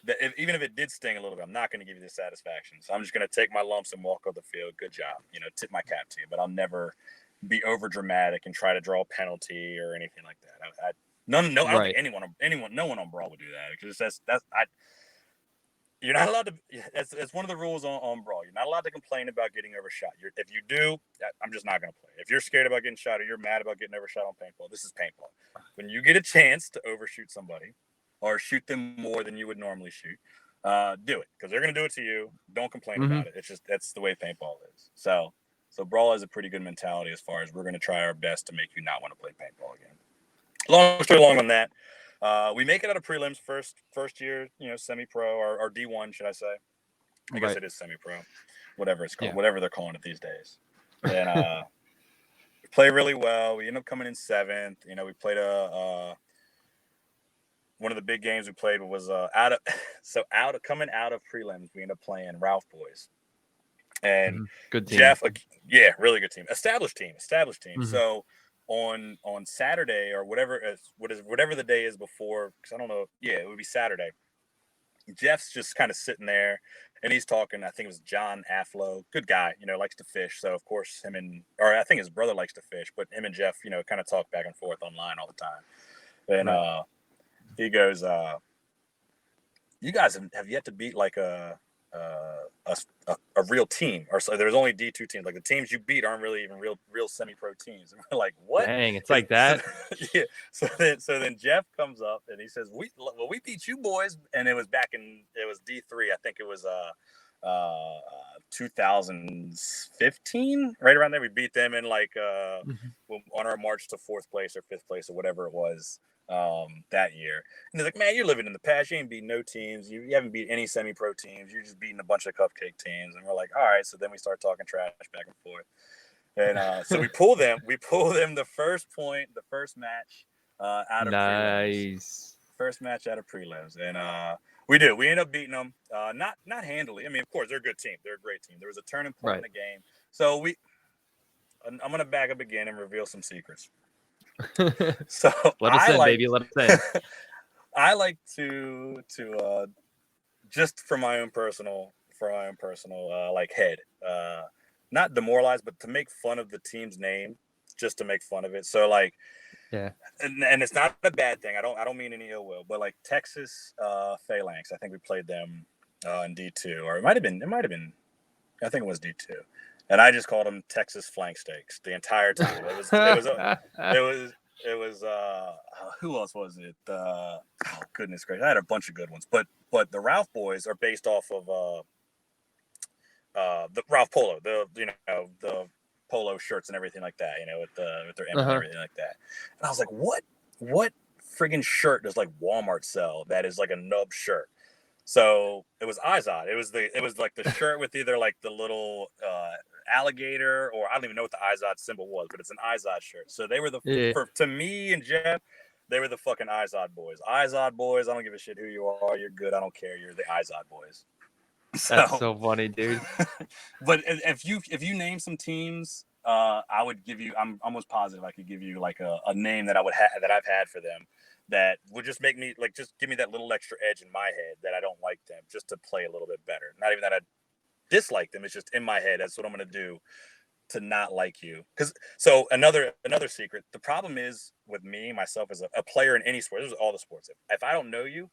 that even if it did sting a little bit, I'm not going to give you the satisfaction. So I'm just going to take my lumps and walk off the field. Good job. You know, tip my cap to you. But I'll never be over dramatic and try to draw a penalty or anything like that. I don't think no one on Brawl would do that, because you're not allowed to. It's one of the rules on Brawl. You're not allowed to complain about getting overshot. If you do, I'm just not going to play. If you're scared about getting shot or you're mad about getting overshot on paintball, this is paintball. When you get a chance to overshoot somebody or shoot them more than you would normally shoot, do it, because they're going to do it to you. Don't complain about it. It's just that's the way paintball is. So Brawl has a pretty good mentality as far as we're going to try our best to make you not want to play paintball again. Long story long on that. We make it out of prelims first year, you know, semi-pro or D1, should I say? I guess it is semi-pro, whatever it's called, whatever they're calling it these days. And we play really well. We end up coming in 7th. You know, we played one of the big games we played was coming out of prelims, we end up playing Ralph Boys. And good team. Jeff, really good team, established team. So on Saturday or whatever the day is before, because I don't know, it would be Saturday. Jeff's just kind of sitting there and he's talking. I think it was John Afflo, good guy, you know, likes to fish. So of course I think his brother likes to fish, but him and Jeff, you know, kind of talk back and forth online all the time. And he goes, "You guys have yet to beat like a real team, or so there's only D2 teams. Like the teams you beat aren't really even real semi-pro teams." And we're like, "What?" Dang, it's like that. So then Jeff comes up and he says, we beat you boys," and it was D3. I think it was 2015, right around there. We beat them in like on our march to 4th place or 5th place or whatever it was that year. And they're like, "Man, you're living in the past. You ain't beating no teams. You haven't beat any semi-pro teams. You're just beating a bunch of cupcake teams." And we're like, "All right." So then we start talking trash back and forth. And so we pull them the first match out of prelims. First match out of prelims. And we end up beating them. Not handily. I mean, of course, they're a good team. They're a great team. There was a turning point in the game. So I'm going to back up again and reveal some secrets. So let us in, baby. Let us in. I like to just for my own personal like head, not demoralize, but to make fun of the team's name, just to make fun of it. So like, and it's not a bad thing. I don't mean any ill will, but like Texas Phalanx, I think we played them in D2, or it might have been. I think it was D2. And I just called them Texas Flank Steaks the entire time. It was who else was it? Oh goodness gracious, I had a bunch of good ones. But the Ralph Boys are based off of the Ralph Polo, the polo shirts and everything like that, you know, with their emblem and everything like that. And I was like, what friggin' shirt does like Walmart sell that is like a nub shirt? So it was Izod. It was like the shirt with either like the little alligator, or I don't even know what the Izod symbol was, but it's an Izod shirt. So they were to me and Jeff, they were the fucking Izod boys. Izod boys. I don't give a shit who you are. You're good. I don't care. You're the Izod boys. That's so funny, dude. But if you name some teams, I would give you. I'm almost positive I could give you like a name that that I've had for them, that would just make me like, just give me that little extra edge in my head that I don't like them, just to play a little bit better. Not even that I dislike them. It's just in my head. That's what I'm going to do to not like you. So another secret. The problem is with myself as a player in any sport. This is all the sports. If I don't know you,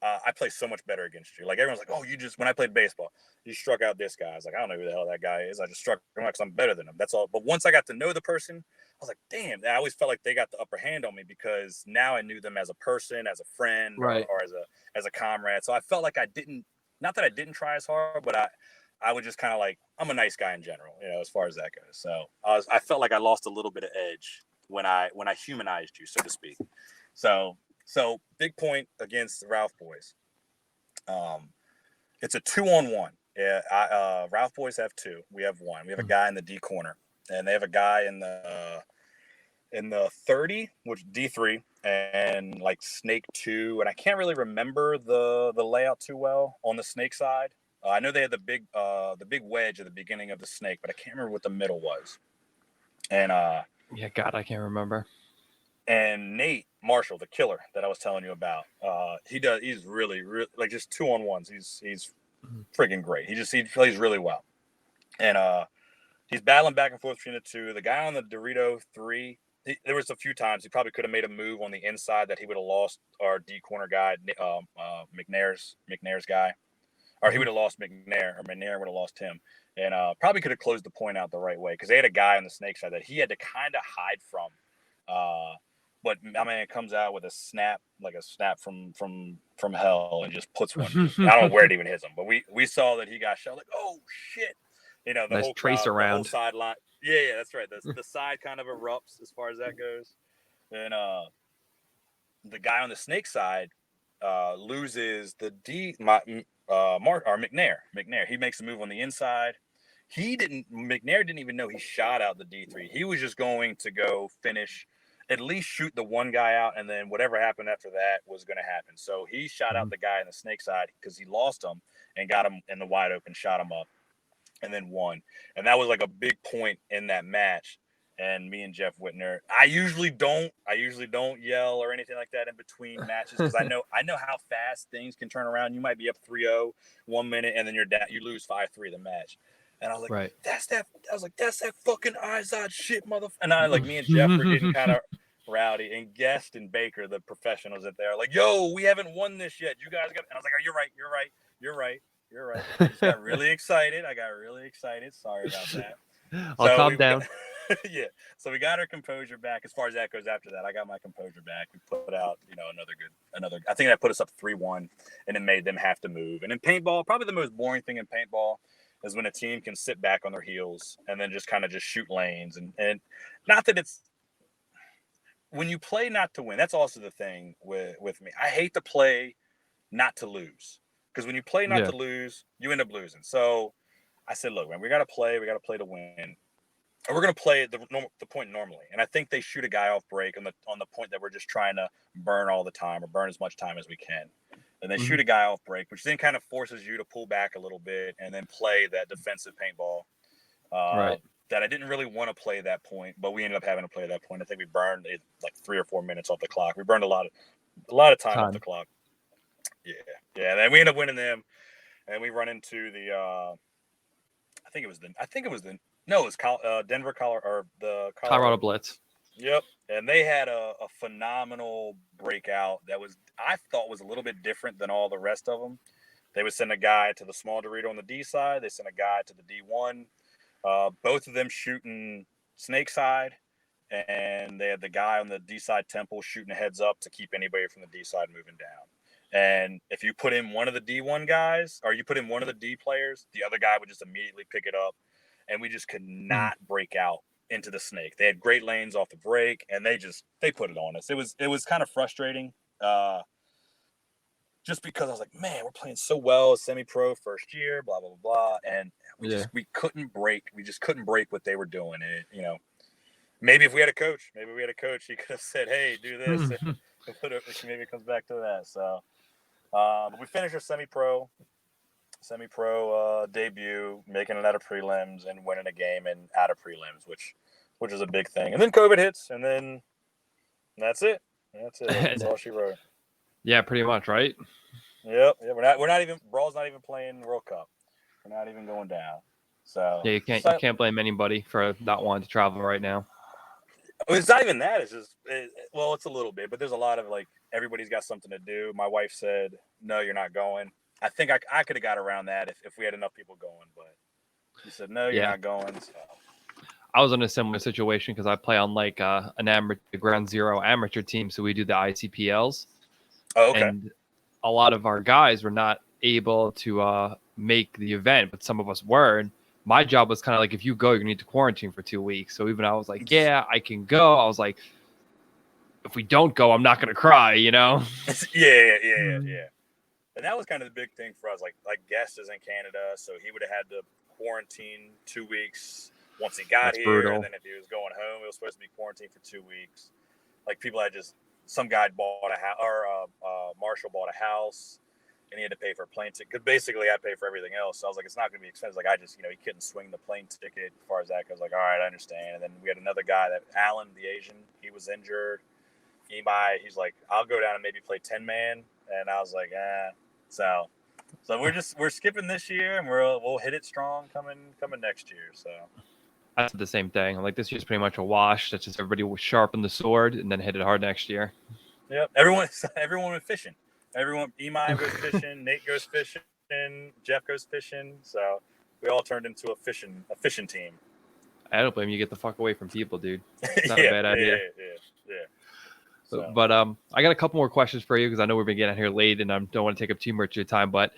I play so much better against you. Like everyone's like, oh, when I played baseball, you struck out this guy. I was like, I don't know who the hell that guy is. I just struck him out because I'm better than him. That's all. But once I got to know the person, I was like, damn, I always felt like they got the upper hand on me because now I knew them as a person, as a friend, Right. or as a comrade. So I felt like not that I didn't try as hard, but I would just kind of like, I'm a nice guy in general, as far as that goes. So I felt like I lost a little bit of edge when I humanized you, so to speak. So big point against the Ralph boys. It's a 2-on-1. Yeah, Ralph boys have 2. We have 1. We have a guy in the D corner, and they have a guy in the 30, which D3, and like snake 2. And I can't really remember the layout too well on the snake side. I know they had the big wedge at the beginning of the snake, but I can't remember what the middle was. And yeah, God, I can't remember. And Nate Marshall, the killer that I was telling you about, he's really like just 2-on-1s. He's freaking great. He plays really well. And he's battling back and forth between the 2. The guy on the Dorito 3, there was a few times he probably could have made a move on the inside that he would have lost our D corner guy, McNair's guy. Or he would have lost McNair, or McNair would have lost him. And probably could have closed the point out the right way because they had a guy on the snake side that he had to kind of hide from. But I mean, it comes out with a snap from hell and just puts one. I don't know where it even hits him, but we saw that he got shot. Like, oh shit! The nice whole trace crowd, around. the whole sideline. Yeah, that's right. The side kind of erupts as far as that goes. And the guy on the snake side loses the McNair. He makes a move on the inside. McNair didn't even know he shot out the D3. He was just going to go finish, at least shoot the one guy out, and then whatever happened after that was going to happen. So he shot out the guy in the snake side because he lost him and got him in the wide open, shot him up, and then won. And that was like a big point in that match. And me and Jeff Whitner, I usually don't yell or anything like that in between matches because I know how fast things can turn around. You might be up 3-0 1 minute, and then you're down, you lose 5-3 the match. And I was like, right. that's that fucking Izod shit, motherfucker. And me and Jeff were getting kind of rowdy. And Guest and Baker, the professionals at there, like, yo, we haven't won this yet. You guys got. And I was like, oh, you're right. I just got really excited. Sorry about that. I'll calm down. Yeah. So we got our composure back. As far as that goes, after that, I got my composure back. We put out, another. I think that put us up 3-1, and it made them have to move. And in paintball, probably the most boring thing in paintball is when a team can sit back on their heels and then just kind of just shoot lanes. And not that it's when you play not to win. That's also the thing with me. I hate to play not to lose because when you play not to lose, you end up losing. So I said, look, man, we got to play to win. And we're going to play the point normally. And I think they shoot a guy off break on the point that we're just trying to burn all the time or burn as much time as we can. And they shoot a guy off break, which then kind of forces you to pull back a little bit and then play that defensive paintball that I didn't really want to play that point, but we ended up having to play that point. I think we burned it like 3 or 4 minutes off the clock. We burned a lot of time off the clock. Yeah. And then we ended up winning them, and we run into the Denver, Colorado Blitz. Yep. And they had a phenomenal breakout that I thought was a little bit different than all the rest of them. They would send a guy to the small Dorito on the D side. They sent a guy to the D1. Both of them shooting snake side. And they had the guy on the D side temple shooting a heads up to keep anybody from the D side moving down. And if you put in one of the D1 guys or you put in one of the D players, the other guy would just immediately pick it up. And we just could not break out into the snake. They had great lanes off the break, and they put it on us. It was kind of frustrating, just because I was like, man, we're playing so well, semi-pro first year, blah blah blah blah, and we couldn't break. We just couldn't break what they were doing. And maybe if we had a coach, he could have said, hey, do this. And maybe it comes back to that. So, but we finished our semi-pro debut, making it out of prelims and winning a game and out of prelims, which is a big thing. And then COVID hits, and then that's it. That's all she wrote. Yeah, pretty much, right? Yep. We're not even Brawl's not even playing the World Cup. We're not even going down. So yeah, you can't blame anybody for not wanting to travel right now. Well, it's not even that. It's just, well, it's a little bit, but there's a lot of like everybody's got something to do. My wife said, "No, you're not going." I think I could have got around that if we had enough people going, but she said, "No, you're not going." So. I was in a similar situation because I play on like an amateur ground zero amateur team, so we do the ICPLs. Oh, okay. And a lot of our guys were not able to make the event, but some of us were. And my job was kind of like, if you go, you need to quarantine for 2 weeks. So even I was like, yeah, I can go. I was like, if we don't go, I'm not going to cry, you know? Yeah. And that was kind of the big thing for us. Like Guest is in Canada, so he would have had to quarantine 2 weeks once he got here. Brutal. And then if he was going home, he was supposed to be quarantined for 2 weeks. Like people had some guy bought a house, or Marshall bought a house, and he had to pay for a plane ticket. Because basically, I pay for everything else. So I was like, it's not going to be expensive. Like he couldn't swing the plane ticket as far as that goes. Like, all right, I understand. And then we had another guy, Alan, the Asian, he was injured. He's like, I'll go down and maybe play 10-man. And I was like, So we're skipping this year, and we'll hit it strong coming next year. So. I said the same thing. I'm like, this year's pretty much a wash. That's just everybody will sharpen the sword and then hit it hard next year. Yep. Everyone went fishing. Imai goes fishing, Nate goes fishing, Jeff goes fishing. So we all turned into a fishing team. I don't blame you. Get the fuck away from people, dude. It's not a bad idea. Yeah. So. But I got a couple more questions for you because I know we've been getting here late and I don't want to take up too much of your time. But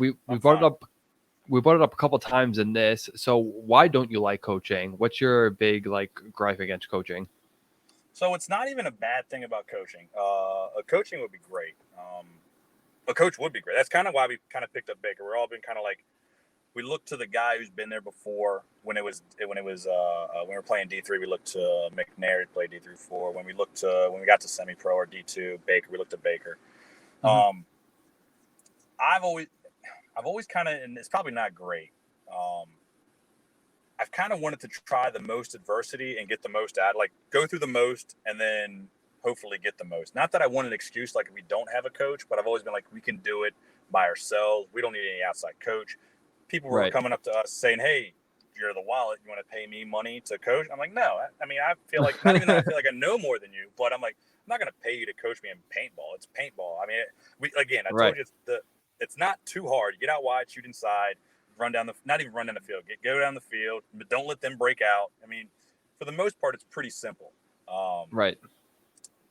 we brought it up. We brought it up a couple of times in this. So why don't you like coaching? What's your big gripe against coaching? So it's not even a bad thing about coaching. Coaching would be great. A coach would be great. That's kind of why we kind of picked up Baker. We're all been kind of like, we looked to the guy who's been there before. When we were playing D3, we looked to McNair to play D3 4. When we we got to semi-pro or D2, Baker, we looked at Baker. Mm-hmm. I've always kind of, and it's probably not great. I've kind of wanted to try the most adversity and get the most out, like go through the most and then hopefully get the most. Not that I want an excuse like we don't have a coach, but I've always been like, we can do it by ourselves. We don't need any outside coach. People were coming up to us saying, hey, you're the wallet. You want to pay me money to coach? I'm like, no. I mean, I feel like, not even that I feel like I know more than you, but I'm like, I'm not going to pay you to coach me in paintball. It's paintball. I mean, I told you it's not too hard. You get out wide, shoot inside, not even run down the field. Go down the field, but don't let them break out. I mean, for the most part, it's pretty simple. Right.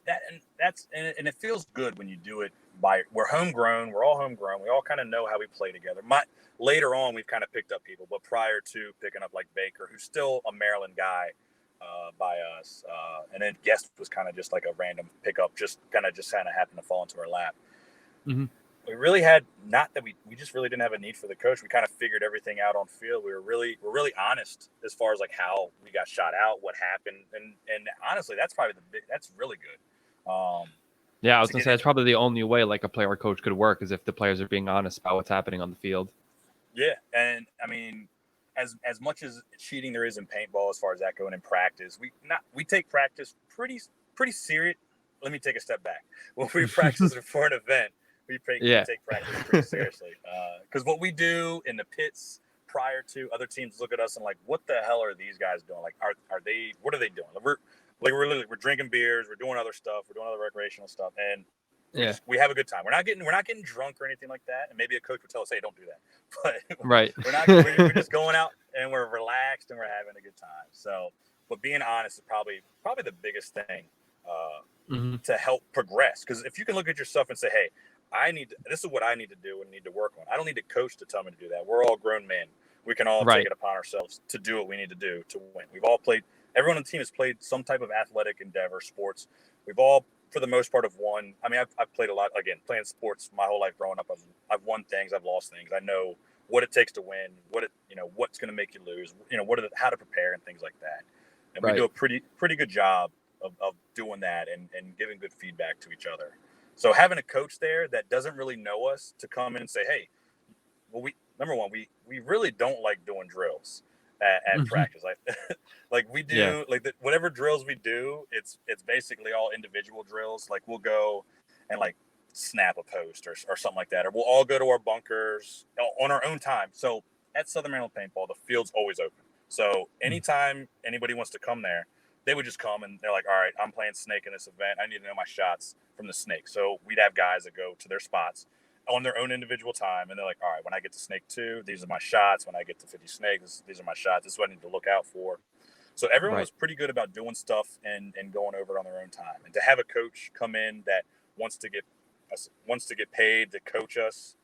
And it feels good when you do it we're homegrown. We're all homegrown. We all kind of know how we play together. Later on, we've kind of picked up people, but prior to picking up like Baker, who's still a Maryland guy by us, and then Guest was kind of just like a random pickup, just kind of happened to fall into our lap. Mm-hmm. We really had we just really didn't have a need for the coach. We kind of figured everything out on field. We're really honest as far as like how we got shot out, what happened, and honestly, that's probably that's really good. Yeah, I was gonna say that's probably the only way like a player or coach could work is if the players are being honest about what's happening on the field. Yeah, and I mean, as much as cheating there is in paintball, as far as that going in practice, we take practice pretty serious. Let me take a step back. When we practice for an event, we take practice pretty seriously. Because what we do in the pits prior to, other teams look at us and like, what the hell are these guys doing? Like, what are they doing? We're drinking beers, we're doing other stuff, we're doing other recreational stuff, and we have a good time. We're not getting drunk or anything like that. And maybe a coach would tell us, hey, don't do that. But we're just going out and we're relaxed and we're having a good time. So, but being honest is probably the biggest thing to help progress. Because if you can look at yourself and say, hey, this is what I need to do and need to work on. I don't need a coach to tell me to do that. We're all grown men. We can all take it upon ourselves to do what we need to do to win. Everyone on the team has played some type of athletic endeavor, sports. We've all, for the most part, have won. I mean, I've played a lot, again, playing sports my whole life growing up. I've won things, I've lost things. I know what it takes to win, what's going to make you lose, how to prepare and things like that. And we do a pretty good job of doing that and giving good feedback to each other. So having a coach there that doesn't really know us to come in and say, hey, well, we really don't like doing drills at practice. Like we do, whatever drills we do, it's basically all individual drills. Like we'll go and like snap a post or something like that, or we'll all go to our bunkers on our own time. So at Southern Maryland Paintball, the field's always open. So anytime anybody wants to come there, they would just come and they're like, all right, I'm playing snake in this event. I need to know my shots from the snake. So we'd have guys that go to their spots on their own individual time. And they're like, all right, when I get to snake 2, these are my shots. When I get to 50 snakes, these are my shots. This is what I need to look out for. So everyone was pretty good about doing stuff and going over it on their own time. And to have a coach come in that wants to get paid to coach us,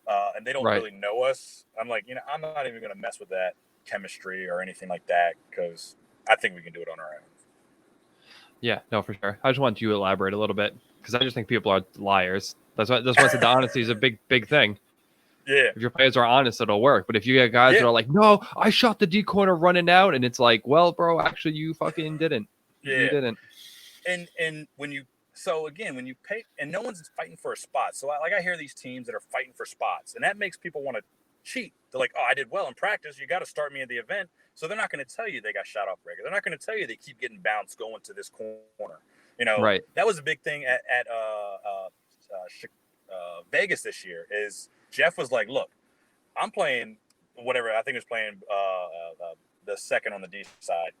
and they don't really know us, I'm like, I'm not even going to mess with that chemistry or anything like that, because I think we can do it on our own. Yeah, no, for sure. I just want you to elaborate a little bit, because I just think people are liars. That's why the honesty is a big thing. Yeah. If your players are honest, it'll work. But if you get guys that are like, no, I shot the D corner running out, and it's like, well, bro, actually, you fucking didn't. Yeah. You didn't. And when you pay, and no one's fighting for a spot. So I hear these teams that are fighting for spots, and that makes people want to cheat. They're like, oh, I did well in practice. You got to start me at the event. So they're not going to tell you they got shot off regular. They're not going to tell you they keep getting bounced going to this corner. That was a big thing at Vegas this year. Is Jeff was like, look, I'm playing whatever. I think he was playing the second on the D side,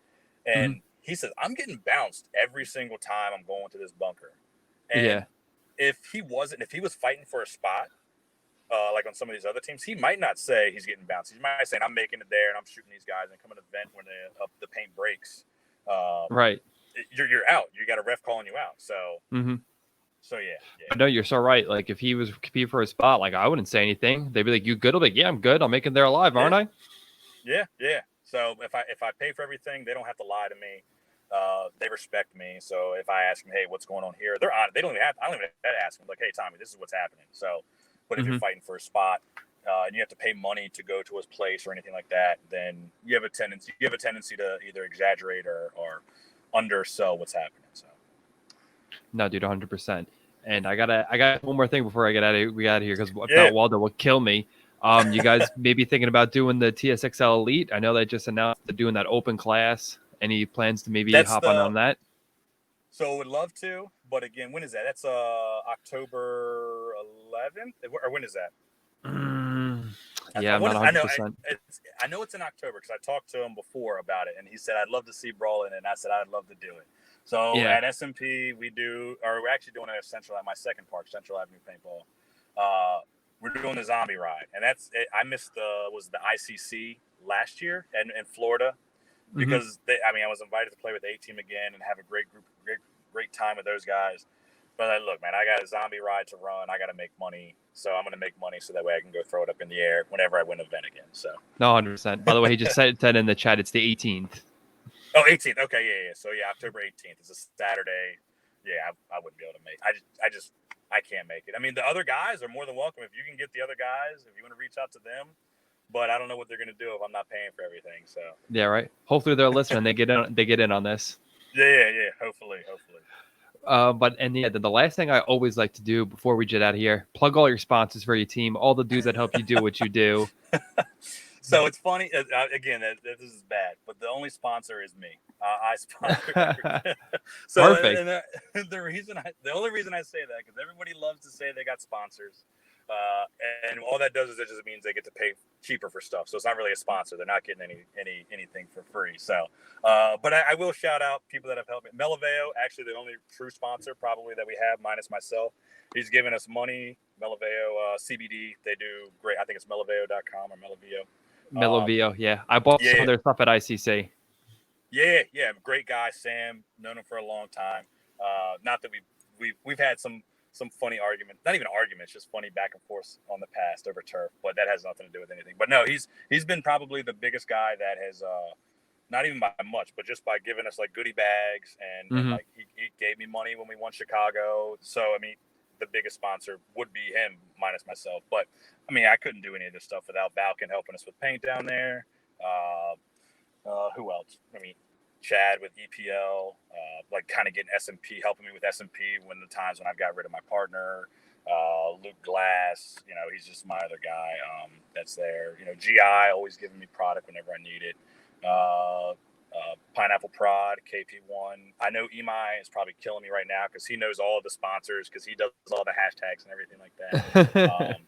and he says, I'm getting bounced every single time I'm going to this bunker. And if he was fighting for a spot, like on some of these other teams, he might not say he's getting bounced. He might say, I'm making it there and I'm shooting these guys and coming to the vent when the paint breaks. You're out. You got a ref calling you out. So, so yeah. No, you're so right. Like if he was competing for a spot, like I wouldn't say anything. They'd be like, you good? I'll be like, yeah, I'm good. I'm making there alive, aren't I? Yeah. So if I pay for everything, they don't have to lie to me. They respect me. So if I ask them, hey, what's going on here? They're on. I don't even have to ask them. Like, hey, Tommy, this is what's happening. So, but if you're fighting for a spot, and you have to pay money to go to his place or anything like that, then you have a tendency to either exaggerate or undersell what's happening. So. No, dude, 100%. And I got one more thing before I get out of here, because if not, Waldo will kill me. You guys may be thinking about doing the TSXL Elite. I know they just announced they're doing that open class. Any plans to maybe hop on that? So would love to, but again, when is that? That's October 11th, or when is that? Yeah, I'm not 100%. I know it's in October because I talked to him before about it, and he said I'd love to see Brawl in it, and I said I'd love to do it. So at SMP we're actually doing it at my second park, Central Avenue Paintball. We're doing the zombie ride, and that's it. I missed the ICC last year in Florida because I was invited to play with the A team again and have a great time with those guys. But look, man, I got a zombie ride to run. I got to make money, so I'm going to make money so that way I can go throw it up in the air whenever I win an event again. So no, 100%. By the way, he just said in the chat it's the 18th. Oh, 18th. Okay, yeah. So October 18th is a Saturday. Yeah, I wouldn't be able to make. I can't make it. I mean, the other guys are more than welcome if you can get the other guys. If you want to reach out to them, but I don't know what they're going to do if I'm not paying for everything. So yeah, right. Hopefully they're listening. They get in on this. Yeah. Hopefully. The last thing I always like to do before we get out of here, plug all your sponsors for your team, all the dudes that help you do what you do. So it's funny. Again, this is bad, but the only sponsor is me. I sponsor. So perfect. The only reason I say that because everybody loves to say they got sponsors, and all that does is it just means they get to pay cheaper for stuff. So it's not really a sponsor. They're not getting anything for free. So, but I will shout out people that have helped me. Melaveo, actually the only true sponsor probably that we have, minus myself. He's given us money. Melaveo CBD, they do great. I think it's melaveo.com or Melaveo. Melaveo, yeah. I bought some of their stuff at ICC. Yeah, great guy, Sam. Known him for a long time. Not that we've had some funny arguments, not even arguments, just funny back and forth on the past over turf, but that has nothing to do with anything. But no, he's been probably the biggest guy that has not even by much, but just by giving us like goodie bags and like he gave me money when we won Chicago. So I mean, the biggest sponsor would be him minus myself. But I mean, I couldn't do any of this stuff without Valken helping us with paint down there. Who else? I mean, Chad with EPL, like kind of getting SMP, helping me with SMP when the times when I've got rid of my partner. Luke Glass, he's just my other guy that's there. GI always giving me product whenever I need it. Pineapple Prod, KP1. I know Imai is probably killing me right now because he knows all of the sponsors because he does all the hashtags and everything like that.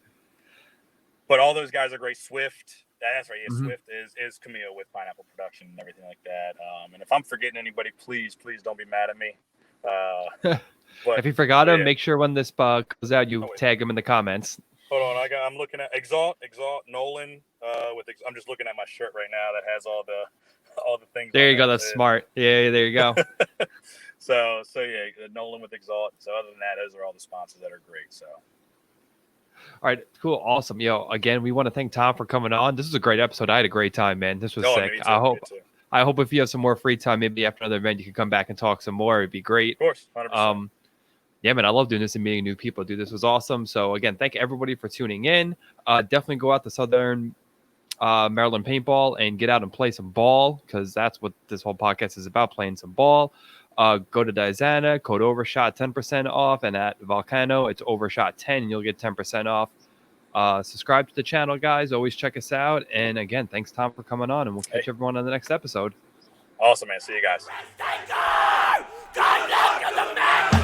But all those guys are great. Swift, That's right. Yeah, Mhm. Swift is Camille with Pineapple Production and everything like that. And if I'm forgetting anybody, please don't be mad at me. But If you forgot him, yeah. make sure when this goes out, you Oh, wait. tag him in the comments. Hold on, I'm looking at Exalt Nolan. I'm just looking at my shirt right now that has all the things. There on you go. there. That's smart. Yeah, there you go. So yeah, Nolan with Exalt. So other than that, those are all the sponsors that are great. So. All right, cool, awesome. Again, we want to thank Tom for coming on. This was a great episode. I had a great time, man. This was sick. Me too, I hope if you have some more free time, maybe after another event, you can come back and talk some more. It'd be great. Of course, 100%. Yeah, man, I love doing this and meeting new people. Dude, this was awesome. So again, thank everybody for tuning in. Definitely go out to Southern Maryland Paintball and get out and play some ball, because that's what this whole podcast is about, playing some ball. Go to Diana, code Overshot 10% off, and at Volcano it's Overshot 10 and you'll get 10% off. Subscribe to the channel, guys. Always check us out. And again, thanks Tom for coming on, and we'll catch everyone on the next episode. Awesome, man. See you guys. Go look at the man!